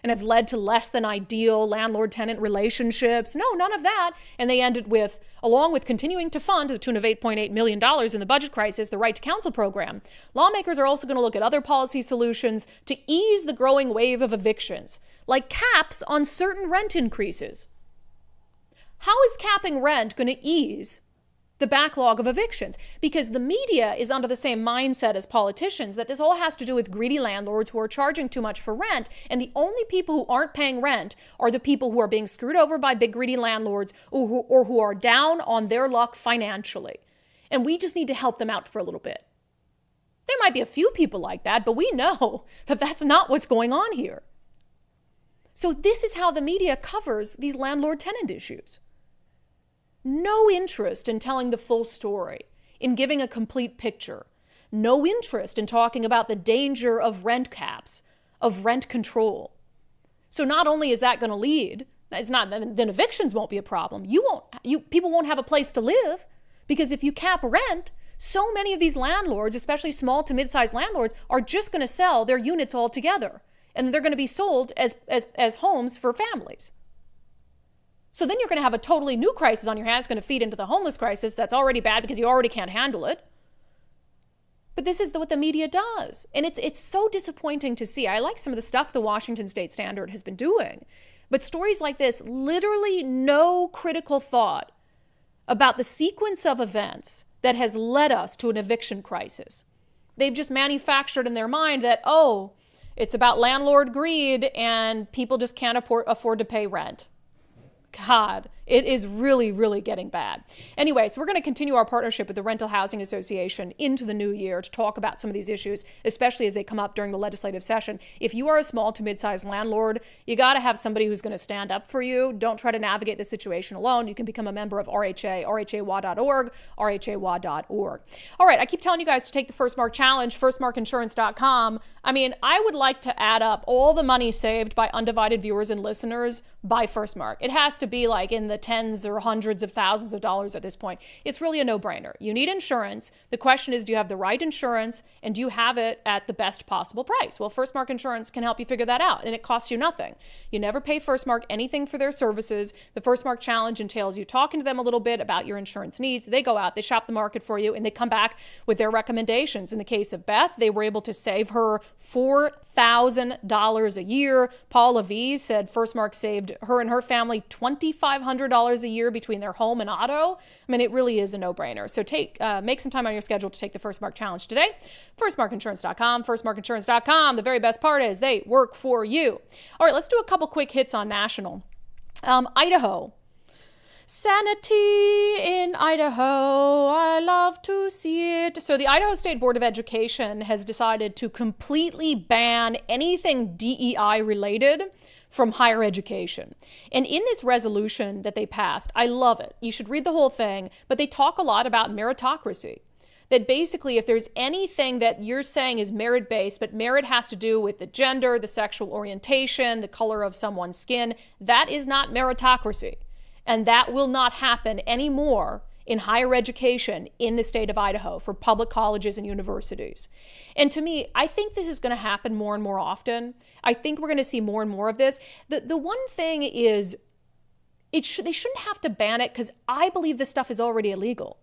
and have led to less than ideal landlord-tenant relationships? No, none of that. And they ended with, along with continuing to fund to the tune of $8.8 million in the budget crisis, the Right to Counsel program, lawmakers are also going to look at other policy solutions to ease the growing wave of evictions, like caps on certain rent increases. How is capping rent going to ease the backlog of evictions? Because the media is under the same mindset as politicians, that this all has to do with greedy landlords who are charging too much for rent. And the only people who aren't paying rent are the people who are being screwed over by big greedy landlords or who are down on their luck financially. And we just need to help them out for a little bit. There might be a few people like that, but we know that that's not what's going on here. So this is how the media covers these landlord-tenant issues. No interest in telling the full story, in giving a complete picture. No interest in talking about the danger of rent caps, of rent control. So not only is that going to lead, then evictions won't be a problem. People won't have a place to live, because if you cap rent, so many of these landlords, especially small to mid-sized landlords, are just going to sell their units altogether, and they're going to be sold as homes for families. So then you're going to have a totally new crisis on your hands, going to feed into the homeless crisis that's already bad because you already can't handle it. But this is what the media does. And it's so disappointing to see. I like some of the stuff the Washington State Standard has been doing. But stories like this, literally no critical thought about the sequence of events that has led us to an eviction crisis. They've just manufactured in their mind that, oh, it's about landlord greed and people just can't afford to pay rent. God, it is really, really getting bad. Anyway, so we're going to continue our partnership with the Rental Housing Association into the new year to talk about some of these issues, especially as they come up during the legislative session. If you are a small to mid-sized landlord, you got to have somebody who's going to stand up for you. Don't try to navigate the situation alone. You can become a member of RHA, rhawa.org, rhawa.org. All right, I keep telling you guys to take the First Mark Challenge, firstmarkinsurance.com. I mean, I would like to add up all the money saved by undivided viewers and listeners by First Mark. It has to be like in the tens or hundreds of thousands of dollars at this point. It's really a no-brainer. You need insurance. The question is, do you have the right insurance, and do you have it at the best possible price? Well, First Mark Insurance can help you figure that out, and it costs you nothing. You never pay First Mark anything for their services. The First Mark Challenge entails you talking to them a little bit about your insurance needs. They go out, they shop the market for you, and they come back with their recommendations. In the case of Beth, they were able to save her $4,000 a year. Paul Levy said First Mark saved her and her family $2,500 a year between their home and auto. I mean, it really is a no-brainer. So make some time on your schedule to take the First Mark Challenge today. FirstMarkInsurance.com, FirstMarkInsurance.com. The very best part is they work for you. All right, let's do a couple quick hits on national. Idaho. Sanity in Idaho, I love to see it. So the Idaho State Board of Education has decided to completely ban anything DEI related from higher education. And in this resolution that they passed, I love it. You should read the whole thing, but they talk a lot about meritocracy. That basically, if there's anything that you're saying is merit-based, but merit has to do with the gender, the sexual orientation, the color of someone's skin, that is not meritocracy. And that will not happen anymore in higher education in the state of Idaho for public colleges and universities. And to me, I think this is going to happen more and more often. I think we're going to see more and more of this. The one thing is, they shouldn't have to ban it because I believe this stuff is already illegal.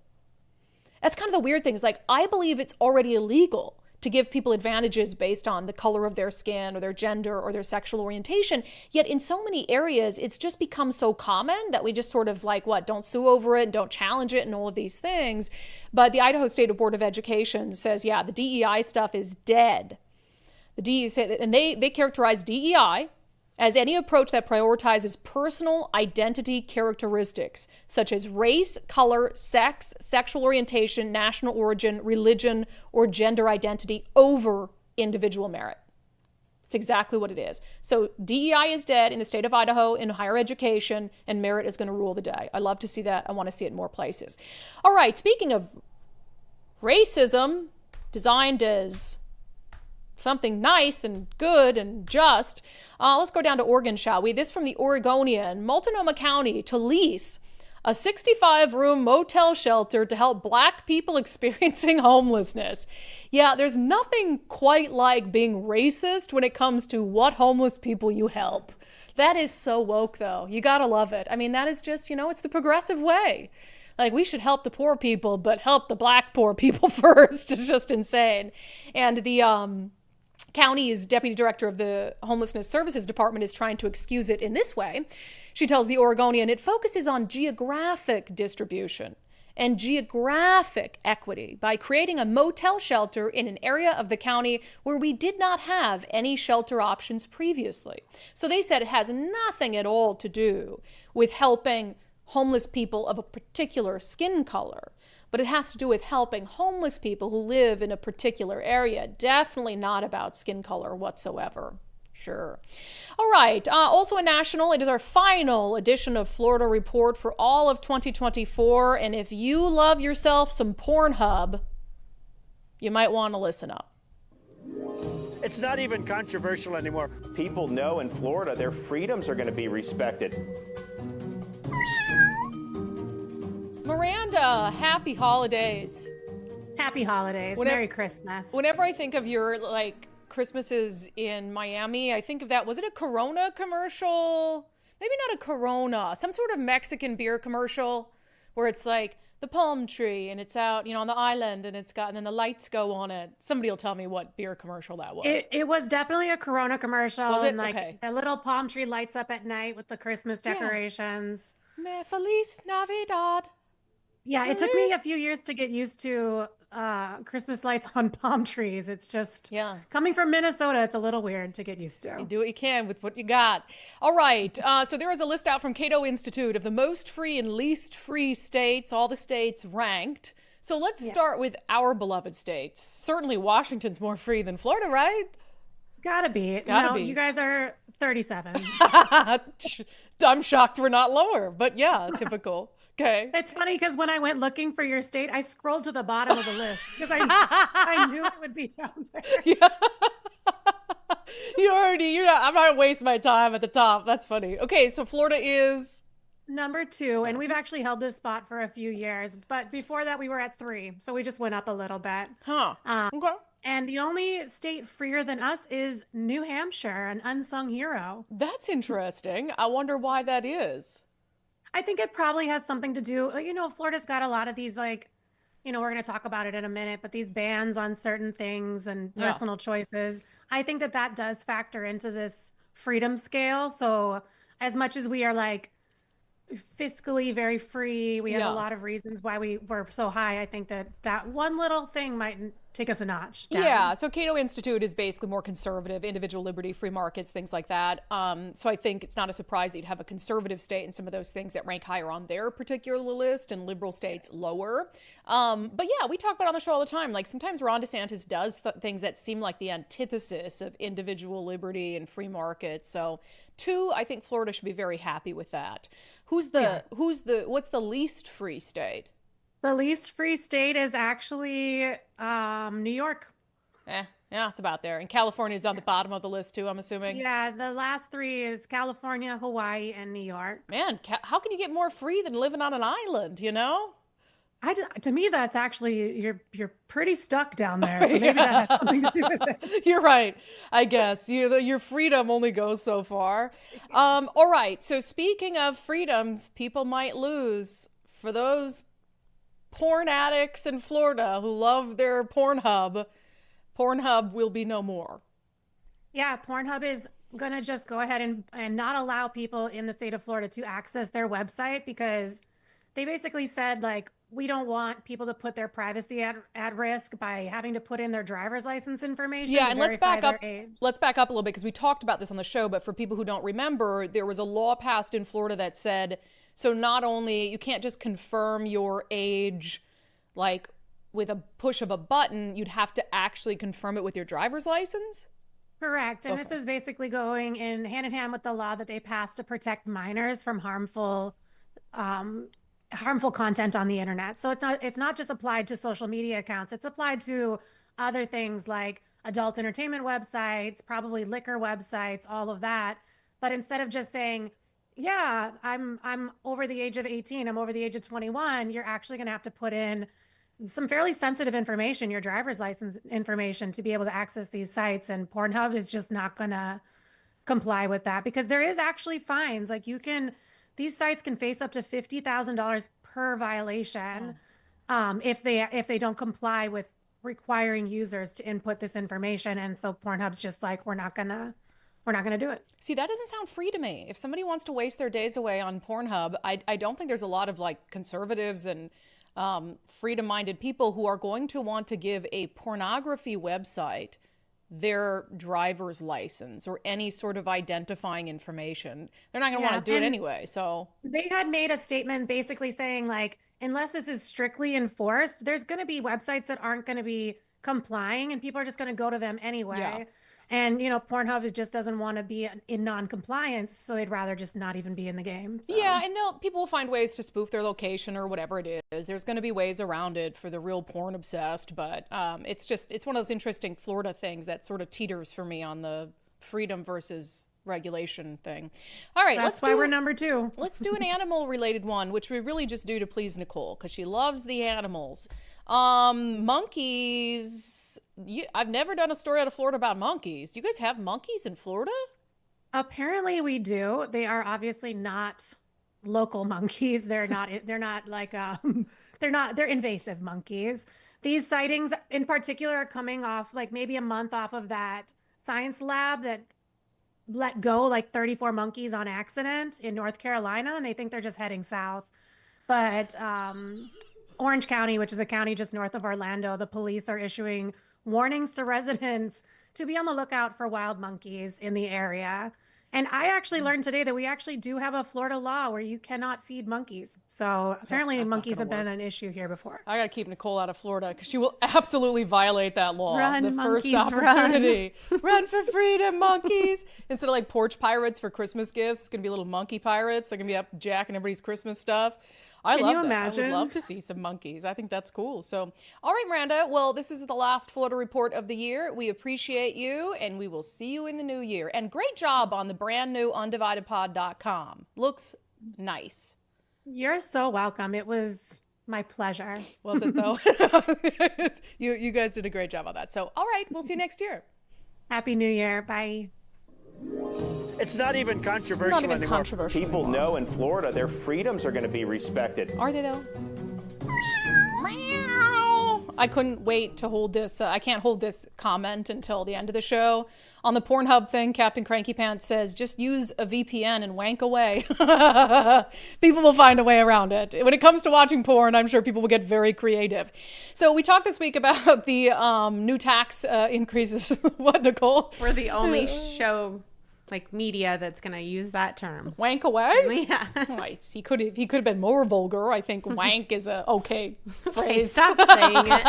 That's kind of the weird thing. Is like, I believe it's already illegal to give people advantages based on the color of their skin or their gender or their sexual orientation. Yet in so many areas, it's just become so common that we just sort of like, don't sue over it and don't challenge it and all of these things. But the Idaho State Board of Education says, yeah, the DEI stuff is dead. They characterize DEI as any approach that prioritizes personal identity characteristics such as race, color, sex, sexual orientation, national origin, religion, or gender identity over individual merit. It's exactly what it is. So DEI is dead in the state of Idaho in higher education, and merit is going to rule the day. I love to see that. I want to see it in more places. All right, speaking of racism, designed as something nice and good and just. Let's go down to Oregon, shall we? This from the Oregonian. Multnomah County to lease a 65-room motel shelter to help Black people experiencing homelessness. Yeah, there's nothing quite like being racist when it comes to what homeless people you help. That is so woke, though. You gotta love it. I mean, that is just, it's the progressive way. Like, we should help the poor people, but help the Black poor people first. It's just insane. And the county's deputy director of the Homelessness Services Department is trying to excuse it in this way. She tells the Oregonian it focuses on geographic distribution and geographic equity by creating a motel shelter in an area of the county where we did not have any shelter options previously. So they said it has nothing at all to do with helping homeless people of a particular skin color, but it has to do with helping homeless people who live in a particular area. Definitely not about skin color whatsoever. Sure. All right. Also a national, it is our final edition of Florida Report for all of 2024. And if you love yourself some Pornhub, you might want to listen up. It's not even controversial anymore. People know in Florida their freedoms are going to be respected. Miranda, happy holidays. Happy holidays. Merry Christmas. Whenever I think of your Christmases in Miami, I think of that. Was it a Corona commercial? Maybe not a Corona. Some sort of Mexican beer commercial where it's like the palm tree and it's out, on the island and and then the lights go on it. Somebody will tell me what beer commercial that was. It was definitely a Corona commercial. Was it? And Okay. a little palm tree lights up at night with the Christmas decorations. Me Feliz Navidad. Yeah, it took me a few years to get used to Christmas lights on palm trees. It's just, coming from Minnesota, it's a little weird to get used to. You do what you can with what you got. All right. So there is a list out from Cato Institute of the most free and least free states, all the states ranked. So let's start with our beloved states. Certainly Washington's more free than Florida, right? Gotta be. You guys are 37. I'm shocked we're not lower, but yeah, typical. Okay. It's funny because when I went looking for your state, I scrolled to the bottom of the list because I knew it would be down there. Yeah. I'm not wasting my time at the top. That's funny. Okay, so Florida is number 2, and we've actually held this spot for a few years, but before that we were at 3, so we just went up a little bit. Okay. And the only state freer than us is New Hampshire, an unsung hero. That's interesting. I wonder why that is. I think it probably has something to do, Florida's got a lot of these, like, we're going to talk about it in a minute, but these bans on certain things and personal choices. I think that does factor into this freedom scale. So as much as we are like fiscally very free, we have a lot of reasons why we're so high. I think that one little thing might take us a notch down. Yeah, so Cato Institute is basically more conservative, individual liberty, free markets, things like that. So I think it's not a surprise that you'd have a conservative state and some of those things that rank higher on their particular list and liberal states lower. But yeah, we talk about it on the show all the time. Like sometimes Ron DeSantis does things that seem like the antithesis of individual liberty and free markets. So 2, I think Florida should be very happy with that. What's the least free state? The least free state is actually New York. Yeah, it's about there. And California is on the bottom of the list too, I'm assuming. Yeah, the last 3 is California, Hawaii, and New York. Man, how can you get more free than living on an island, To me, that's actually, you're pretty stuck down there. So maybe that has something to do with it. You're right, I guess. Your freedom only goes so far. All right, so speaking of freedoms people might lose, for those porn addicts in Florida who love their Pornhub will be no more. Yeah, Pornhub is going to just go ahead and not allow people in the state of Florida to access their website because they basically said, like, we don't want people to put their privacy at risk by having to put in their driver's license information. Yeah, and let's back up a little bit because we talked about this on the show, but for people who don't remember, there was a law passed in Florida that said, so not only, you can't just confirm your age, like with a push of a button, you'd have to actually confirm it with your driver's license? Correct. And this is basically going in hand with the law that they passed to protect minors from harmful content on the internet. So it's not just applied to social media accounts. It's applied to other things like adult entertainment websites, probably liquor websites, all of that. But instead of just saying, yeah, I'm over the age of 18, I'm over the age of 21, you're actually going to have to put in some fairly sensitive information, your driver's license information, to be able to access these sites. And Pornhub is just not going to comply with that because there is actually fines. Like these sites can face up to $50,000 per violation if they don't comply with requiring users to input this information. And so Pornhub's just like, we're not gonna do it. See, that doesn't sound free to me. If somebody wants to waste their days away on Pornhub, I don't think there's a lot of like conservatives and freedom-minded people who are going to want to give a pornography website their driver's license or any sort of identifying information. They're not going to want to do it anyway. So they had made a statement basically saying, like, unless this is strictly enforced, there's going to be websites that aren't going to be complying and people are just going to go to them anyway. Yeah. And, Pornhub just doesn't want to be in non-compliance, so they'd rather just not even be in the game. So. Yeah, and people will find ways to spoof their location or whatever it is. There's going to be ways around it for the real porn obsessed, but it's one of those interesting Florida things that sort of teeters for me on the freedom versus regulation thing. All right, that's why we're number 2. Let's do an animal-related one, which we really just do to please Nicole because she loves the animals. Monkeys. I've never done a story out of Florida about monkeys. Do you guys have monkeys in Florida? Apparently we do. They are obviously not local monkeys. They're invasive monkeys. These sightings in particular are coming off like maybe a month off of that science lab that let go like 34 monkeys on accident in North Carolina, and they think they're just heading south. But Orange County, which is a county just north of Orlando, the police are issuing warnings to residents to be on the lookout for wild monkeys in the area. And I actually learned today that we actually do have a Florida law where you cannot feed monkeys. So apparently monkeys have been an issue here before. I got to keep Nicole out of Florida because she will absolutely violate that law. Run, the monkeys, first opportunity. Run for freedom, monkeys. Instead of like porch pirates for Christmas gifts, it's going to be little monkey pirates. They're going to be up jacking everybody's Christmas stuff. Can you imagine? I would love to see some monkeys. I think that's cool. So, all right, Miranda. Well, this is the last Florida report of the year. We appreciate you, and we will see you in the new year. And great job on the brand new undividedpod.com. Looks Nice. You're so welcome. It was my pleasure. Was it though? You guys did a great job on that. So, all right, we'll see you next year. Happy New Year. Bye. It's not even controversial anymore. People know in Florida their freedoms are going to be respected. Are they though? I couldn't wait to hold this. I can't hold this comment until the end of the show. On the Pornhub thing, Captain Cranky Pants says, just use a VPN and wank away. People will find a way around it. When it comes to watching porn, I'm sure people will get very creative. So we talked this week about the new tax increases. What, Nicole? We're the only show, like media, that's going to use that term. Wank away? Yeah. Right. He could have been more vulgar. I think wank is a okay phrase. Stop saying it.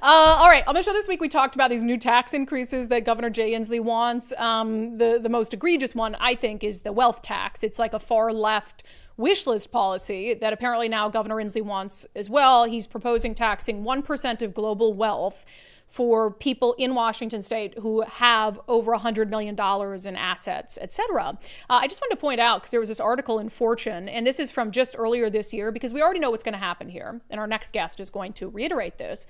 All right. On the show this week, we talked about these new tax increases that Governor Jay Inslee wants. The most egregious one, I think, is the wealth tax. It's like a far left wish list policy that apparently now Governor Inslee wants as well. He's proposing taxing 1% of global wealth for people in Washington state who have over $100 million in assets, et cetera. I just wanted to point out, because there was this article in Fortune, and this is from just earlier this year, because we already know what's going to happen here, and our next guest is going to reiterate this.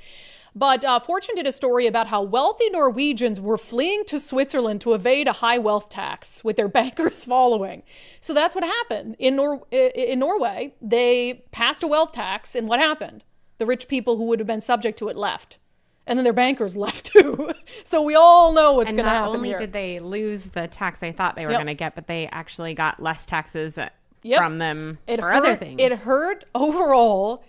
But Fortune did a story about how wealthy Norwegians were fleeing to Switzerland to evade a high wealth tax, with their bankers following. So that's what happened. In Norway, they passed a wealth tax, and what happened? The rich people who would have been subject to it left. And then their bankers left too. So we all know what's going to happen here. Not only did they lose the tax they thought they were going to get, but they actually got less taxes from them for other things. It hurt overall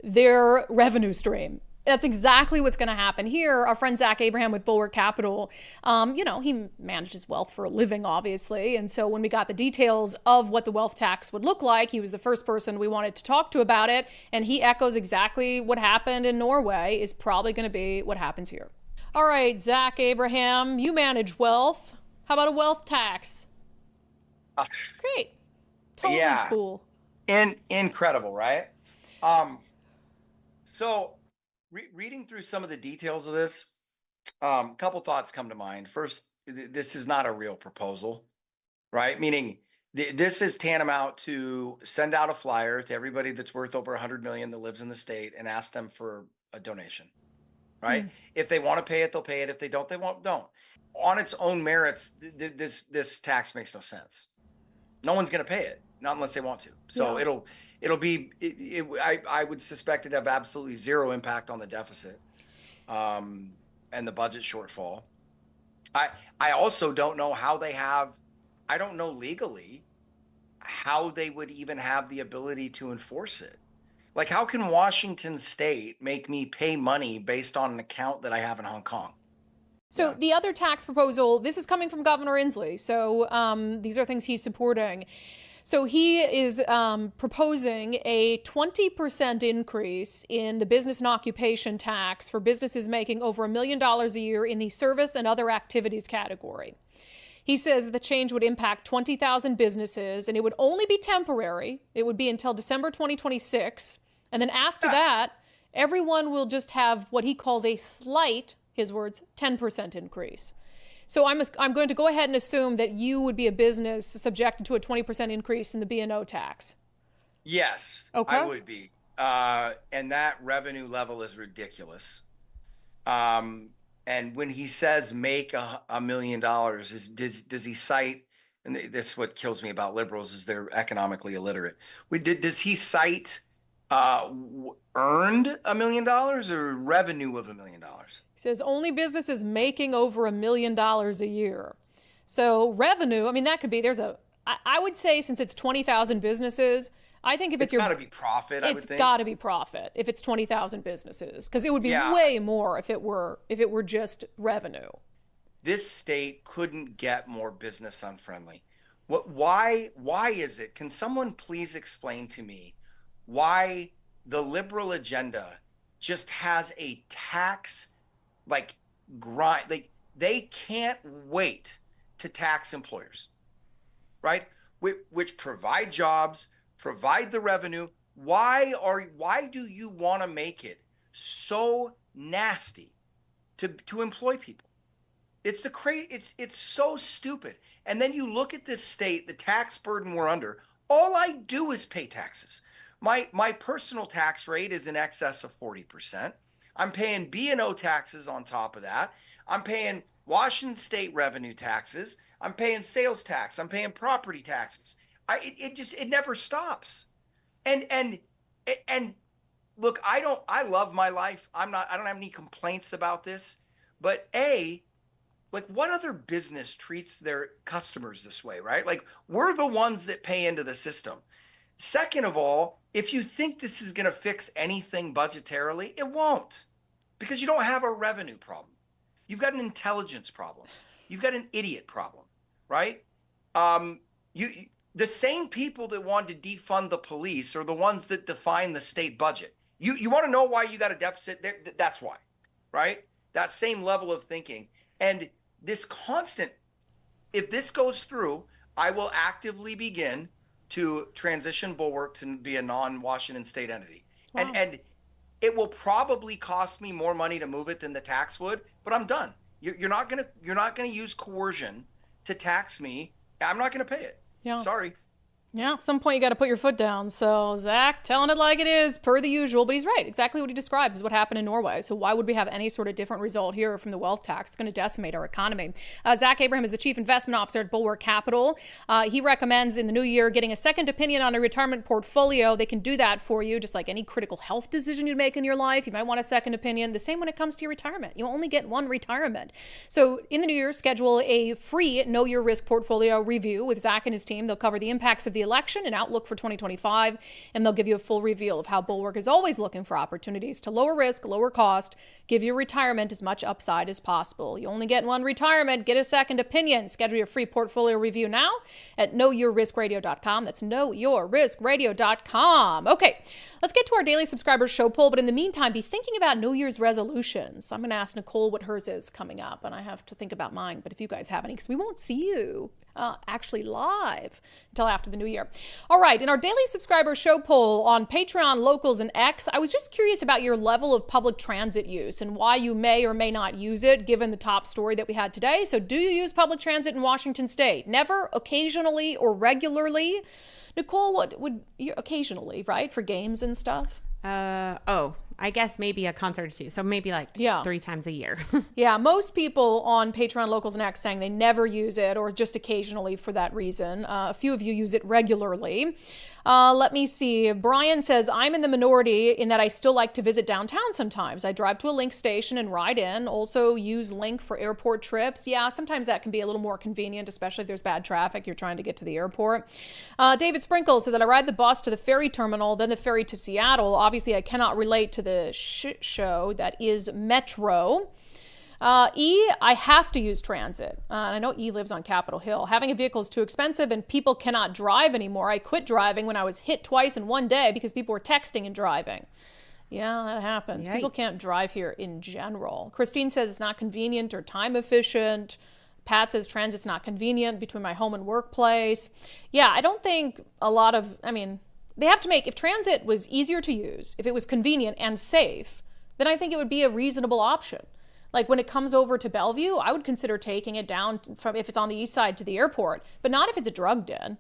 their revenue stream. That's exactly what's going to happen here. Our friend Zach Abraham with Bulwark Capital, he manages wealth for a living, obviously. And so when we got the details of what the wealth tax would look like, he was the first person we wanted to talk to about it. And he echoes exactly what happened in Norway is probably going to be what happens here. All right, Zach Abraham, you manage wealth. How about a wealth tax? Great. Totally cool. Incredible, right? So reading through some of the details of this, a couple thoughts come to mind. First, this is not a real proposal, right? Meaning this is tantamount to send out a flyer to everybody that's worth over 100 million that lives in the state and ask them for a donation, right? If they want to pay it, they'll pay it. If they don't, they don't. On its own merits, this tax makes no sense. No one's going to pay it, not unless they want to. So it'll be, I would suspect it'd have absolutely zero impact on the deficit and the budget shortfall. I also don't know how I don't know legally how they would even have the ability to enforce it. Like, how can Washington state make me pay money based on an account that I have in Hong Kong? So the other tax proposal, this is coming from Governor Inslee. So these are things he's supporting. So he is proposing a 20% increase in the business and occupation tax for businesses making over $1 million a year in the service and other activities category. He says that the change would impact 20,000 businesses, and it would only be temporary. It would be until December 2026. And then after that, everyone will just have what he calls a slight, his words, 10% increase. So I'm going to go ahead and assume that you would be a business subjected to a 20% increase in the B&O tax. Yes, okay. I would be. And that revenue level is ridiculous. And when he says make $1 million, does he cite, and this is what kills me about liberals, is they're economically illiterate. Does he cite earned $1 million or revenue of $1 million? He says only businesses making over $1 million a year. So revenue, I mean, that could be, I would say since it's 20,000 businesses, I think if it's got to be profit, I would think. It's got to be profit if it's 20,000 businesses, because it would be way more if it were just revenue. This state couldn't get more business unfriendly. Why is it? Can someone please explain to me why the liberal agenda just has a tax grind? Like, they can't wait to tax employers, right? Which provide jobs, provide the revenue. Why do you want to make it so nasty to employ people? It's it's so stupid. And then you look at this state, the tax burden we're under, All I do is pay taxes. My personal tax rate is in excess of 40%. I'm paying B&O taxes on top of that. I'm paying Washington state revenue taxes. I'm paying sales tax. I'm paying property taxes. It never stops. And look, I love my life. I don't have any complaints about this, but like, what other business treats their customers this way, right? Like, we're the ones that pay into the system. Second of all, if you think this is going to fix anything budgetarily, it won't, because you don't have a revenue problem. You've got an intelligence problem. You've got an idiot problem, right? The same people that wanted to defund the police are the ones that define the state budget. You want to know why you got a deficit there? That's why, right? That same level of thinking. And this constant, if this goes through, I will actively begin to transition Bulwark to be a non-Washington state entity. Wow. And it will probably cost me more money to move it than the tax would, but I'm done. You're not gonna use coercion to tax me. I'm not gonna pay it. Yeah. Sorry. Yeah, at some point you got to put your foot down. So Zach telling it like it is, per the usual, but he's right. Exactly what he describes is what happened in Norway. So why would we have any sort of different result here from the wealth tax? It's going to decimate our economy. Zach Abraham is the chief investment officer at Bulwark Capital. He recommends in the new year getting a second opinion on a retirement portfolio. They can do that for you, just like any critical health decision you'd make in your life. You might want a second opinion. The same when it comes to your retirement. You only get one retirement. So in the new year, schedule a free Know Your Risk portfolio review with Zach and his team. They'll cover the impacts of the election and outlook for 2025, and they'll give you a full reveal of how Bulwark is always looking for opportunities to lower risk, lower cost, give your retirement as much upside as possible. You only get one retirement. Get a second opinion. Schedule your free portfolio review now at knowyourriskradio.com. That's knowyourriskradio.com. Okay, let's get to our daily subscribers show poll, but in the meantime, be thinking about New Year's resolutions. I'm going to ask Nicole what hers is coming up, and I have to think about mine, but if you guys have any, because we won't see you actually live until after the new year. All right, in our daily subscriber show poll on Patreon, Locals, and X, I was just curious about your level of public transit use and why you may or may not use it, given the top story that we had today. So do you use public transit in Washington state? Never, occasionally, or regularly? Nicole, what would you occasionally, right? For games and stuff? I guess maybe a concert or two. So maybe like 3 times a year. Yeah, most people on Patreon, Locals, and X saying they never use it or just occasionally for that reason. A few of you use it regularly. Let me see. Brian says, I'm in the minority in that I still like to visit downtown sometimes. I drive to a Link station and ride in. Also use Link for airport trips. Yeah, sometimes that can be a little more convenient, especially if there's bad traffic. You're trying to get to the airport. David Sprinkle says that I ride the bus to the ferry terminal, then the ferry to Seattle. Obviously, I cannot relate to the shit show that is Metro. I have to use transit. I know E lives on Capitol Hill. Having a vehicle is too expensive and people cannot drive anymore. I quit driving when I was hit twice in one day because people were texting and driving. Yeah, that happens. Yikes. People can't drive here in general. Christine says it's not convenient or time efficient. Pat says transit's not convenient between my home and workplace. Yeah, I don't think a lot of, they have to make, if transit was easier to use, if it was convenient and safe, then I think it would be a reasonable option. Like when it comes over to Bellevue, I would consider taking it down from, if it's on the east side, to the airport, but not if it's a drug den,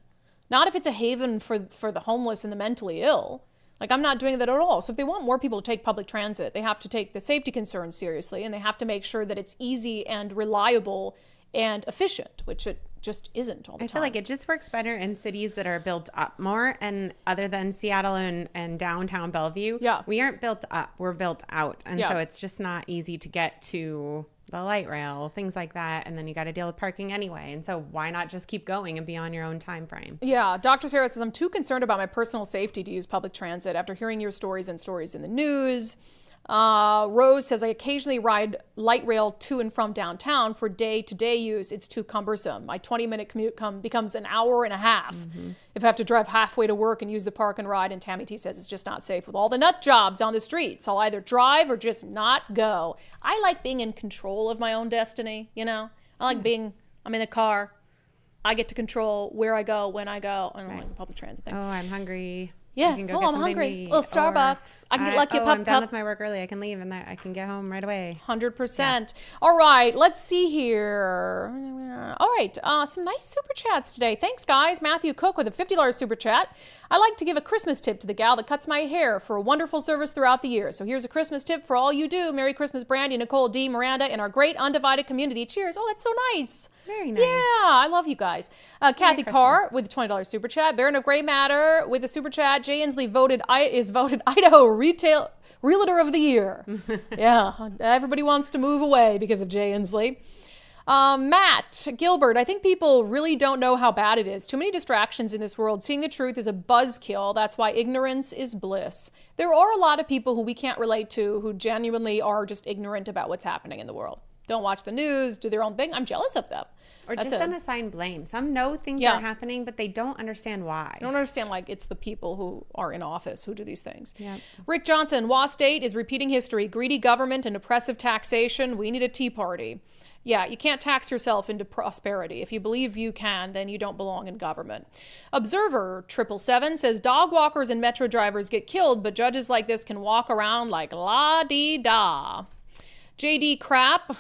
not if it's a haven for the homeless and the mentally ill. Like, I'm not doing that at all. So if they want more people to take public transit, they have to take the safety concerns seriously, and they have to make sure that it's easy and reliable and efficient, which it just isn't all the time. I feel like it just works better in cities that are built up more. And other than Seattle and downtown Bellevue, we aren't built up, we're built out. And so it's just not easy to get to the light rail, things like that. And then you got to deal with parking anyway. And so why not just keep going and be on your own time frame? Yeah. Dr. Sarah says, I'm too concerned about my personal safety to use public transit after hearing your stories and stories in the news. Rose says, I occasionally ride light rail to and from downtown for day-to-day use. It's too cumbersome. My 20-minute commute becomes an hour and a half if I have to drive halfway to work and use the park and ride. And Tammy T says it's just not safe with all the nut jobs on the streets. I'll either drive or just not go. I like being in control of my own destiny, I like I'm in the car. I get to control where I go, when I go. I don't like the public transit thing. Oh, I'm hungry. Yes. Oh, I'm hungry. A little Starbucks. I can get I'm done with my work early. I can leave and I can get home right away. 100%. Yeah. All right. Let's see here. All right. Some nice super chats today. Thanks, guys. Matthew Cook with a $50 super chat. I like to give a Christmas tip to the gal that cuts my hair for a wonderful service throughout the year. So here's a Christmas tip for all you do. Merry Christmas, Brandi, Nicole, D, Miranda, and our great undivided community. Cheers. Oh, that's so nice. Very nice. Yeah, I love you guys. Kathy Carr with a $20 super chat. Baron of Gray Matter with a super chat. Jay Inslee is voted Idaho Realtor of the Year. Yeah, everybody wants to move away because of Jay Inslee. Matt Gilbert, I think people really don't know how bad it is. Too many distractions in this world. Seeing the truth is a buzzkill. That's why ignorance is bliss. There are a lot of people who we can't relate to who genuinely are just ignorant about what's happening in the world. Don't watch the news, do their own thing. I'm jealous of them. Or just unassign blame. Some know things are happening, but they don't understand why. They don't understand, like, it's the people who are in office who do these things. Yep. Rick Johnson, WA State is repeating history. Greedy government and oppressive taxation. We need a tea party. Yeah, you can't tax yourself into prosperity. If you believe you can, then you don't belong in government. Observer 777 says dog walkers and metro drivers get killed, but judges like this can walk around like la-dee-da. JD Crap.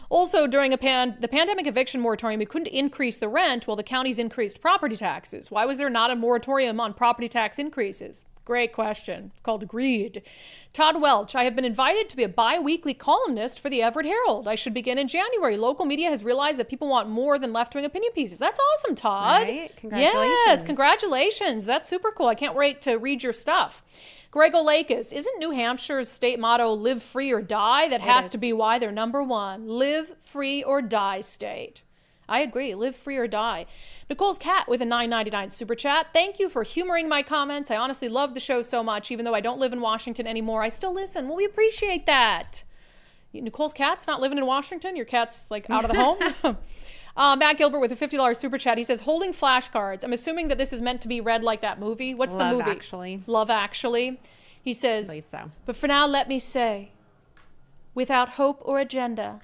Also, during the pandemic eviction moratorium, we couldn't increase the rent while the counties increased property taxes. Why was there not a moratorium on property tax increases? Great question. It's called greed. Todd Welch, I have been invited to be a bi-weekly columnist for the Everett Herald. I should begin in January. Local media has realized that people want more than left-wing opinion pieces. That's awesome, Todd. Right? Congratulations. Yes, congratulations. That's super cool. I can't wait to read your stuff. Greg Olakis, isn't New Hampshire's state motto live free or die? That has to be why they're number one. Live free or die state. I agree. Live free or die. Nicole's Cat with a $9.99 super chat. Thank you for humoring my comments. I honestly love the show so much. Even though I don't live in Washington anymore, I still listen. Well, we appreciate that. Nicole's Cat's not living in Washington. Your cat's like out of the home. Matt Gilbert with a $50 super chat. He says, holding flashcards. I'm assuming that this is meant to be read like that movie. What's the movie? Love Actually. Love Actually. He says, I believe so. But for now, let me say, without hope or agenda,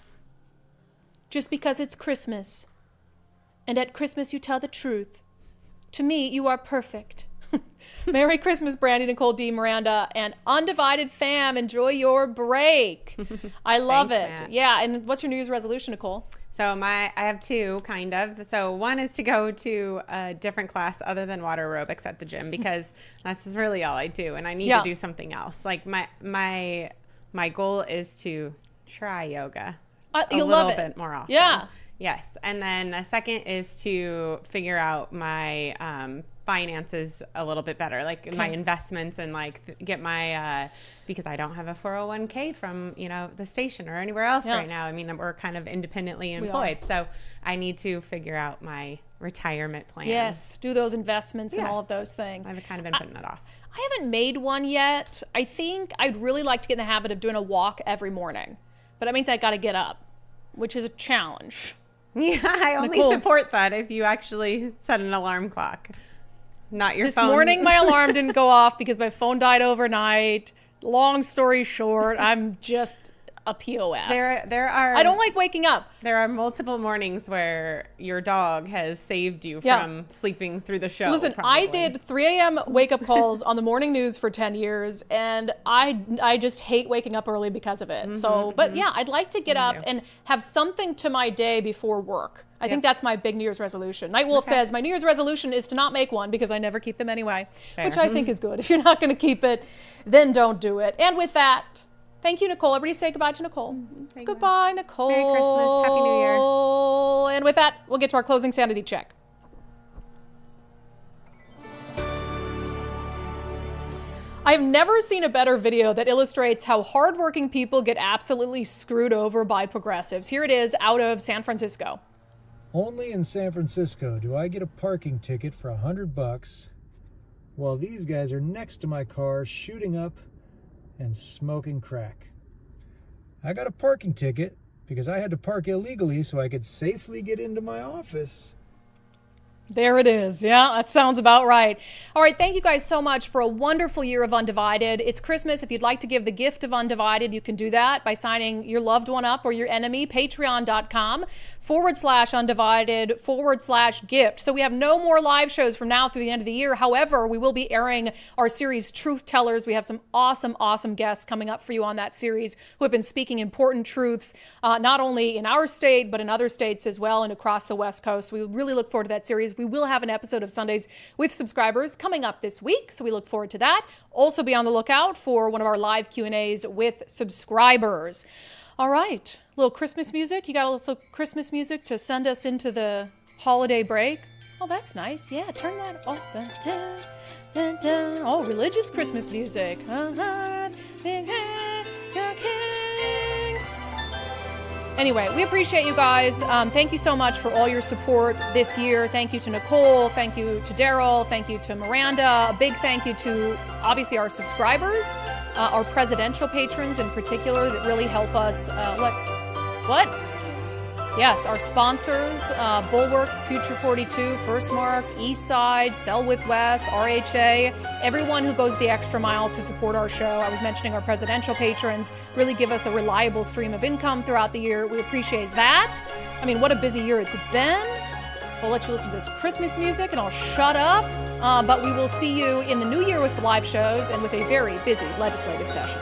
just because it's Christmas, and at Christmas you tell the truth, to me, you are perfect. Merry Christmas, Brandi, Nicole, D, Miranda, and undivided fam. Enjoy your break. I love it. Matt. Yeah. And what's your New Year's resolution, Nicole? So I have two, kind of. So one is to go to a different class other than water aerobics at the gym, because that's really all I do, and I need to do something else. Like my goal is to try yoga a little bit more often. Yeah. Yes. And then the second is to figure out my finances a little bit better, like my investments, and like get my because I don't have a 401k from the station or anywhere else right now. I mean, we're kind of independently employed, so I need to figure out my retirement plan. Yes, do those investments and all of those things. I've kind of been putting it off. I haven't made one yet. I think I'd really like to get in the habit of doing a walk every morning, but that means I got to get up, which is a challenge. Yeah, I only support that if you actually set an alarm clock. Not your phone. This morning, my alarm didn't go off because my phone died overnight. Long story short, I'm just a POS. There are. I don't like waking up. There are multiple mornings where your dog has saved you from sleeping through the show. Listen, probably. I did 3 a.m. wake up calls on the morning news for 10 years, and I just hate waking up early because of it. But yeah, I'd like to get up and have something to my day before work. I think that's my big New Year's resolution. Nightwolf says, my New Year's resolution is to not make one because I never keep them anyway, which I think is good. If you're not going to keep it, then don't do it. And with that, thank you, Nicole. Everybody say goodbye to Nicole. Goodbye, Nicole. Merry Christmas. Happy New Year. And with that, we'll get to our closing sanity check. I've never seen a better video that illustrates how hardworking people get absolutely screwed over by progressives. Here it is out of San Francisco. Only in San Francisco do I get a parking ticket for $100 while these guys are next to my car shooting up and smoking crack. I got a parking ticket because I had to park illegally so I could safely get into my office. There it is. Yeah, that sounds about right. All right, thank you guys so much for a wonderful year of Undivided. It's Christmas. If you'd like to give the gift of Undivided, you can do that by signing your loved one up or your enemy, patreon.com/undivided/gift. So we have no more live shows from now through the end of the year. However, we will be airing our series Truth Tellers. We have some awesome guests coming up for you on that series who have been speaking important truths, not only in our state, but in other states as well and across the West Coast. We really look forward to that series. We will have an episode of Sundays with Subscribers coming up this week, so we look forward to that. Also be on the lookout for one of our live Q&As with subscribers. All right, a little Christmas music. You got a little Christmas music to send us into the holiday break? Oh, that's nice. Yeah, turn that off. Oh, religious Christmas music. Anyway, we appreciate you guys. Thank you so much for all your support this year. Thank you to Nicole. Thank you to Daryl. Thank you to Miranda. A big thank you to, obviously, our subscribers, our presidential patrons in particular that really help us. What? Yes, our sponsors, Bulwark, Future 42, First Mark, Eastside, Sell with Wes, RHA, everyone who goes the extra mile to support our show. I was mentioning our presidential patrons really give us a reliable stream of income throughout the year. We appreciate that. I mean, what a busy year it's been. We'll let you listen to this Christmas music and I'll shut up. But we will see you in the new year with the live shows and with a very busy legislative session.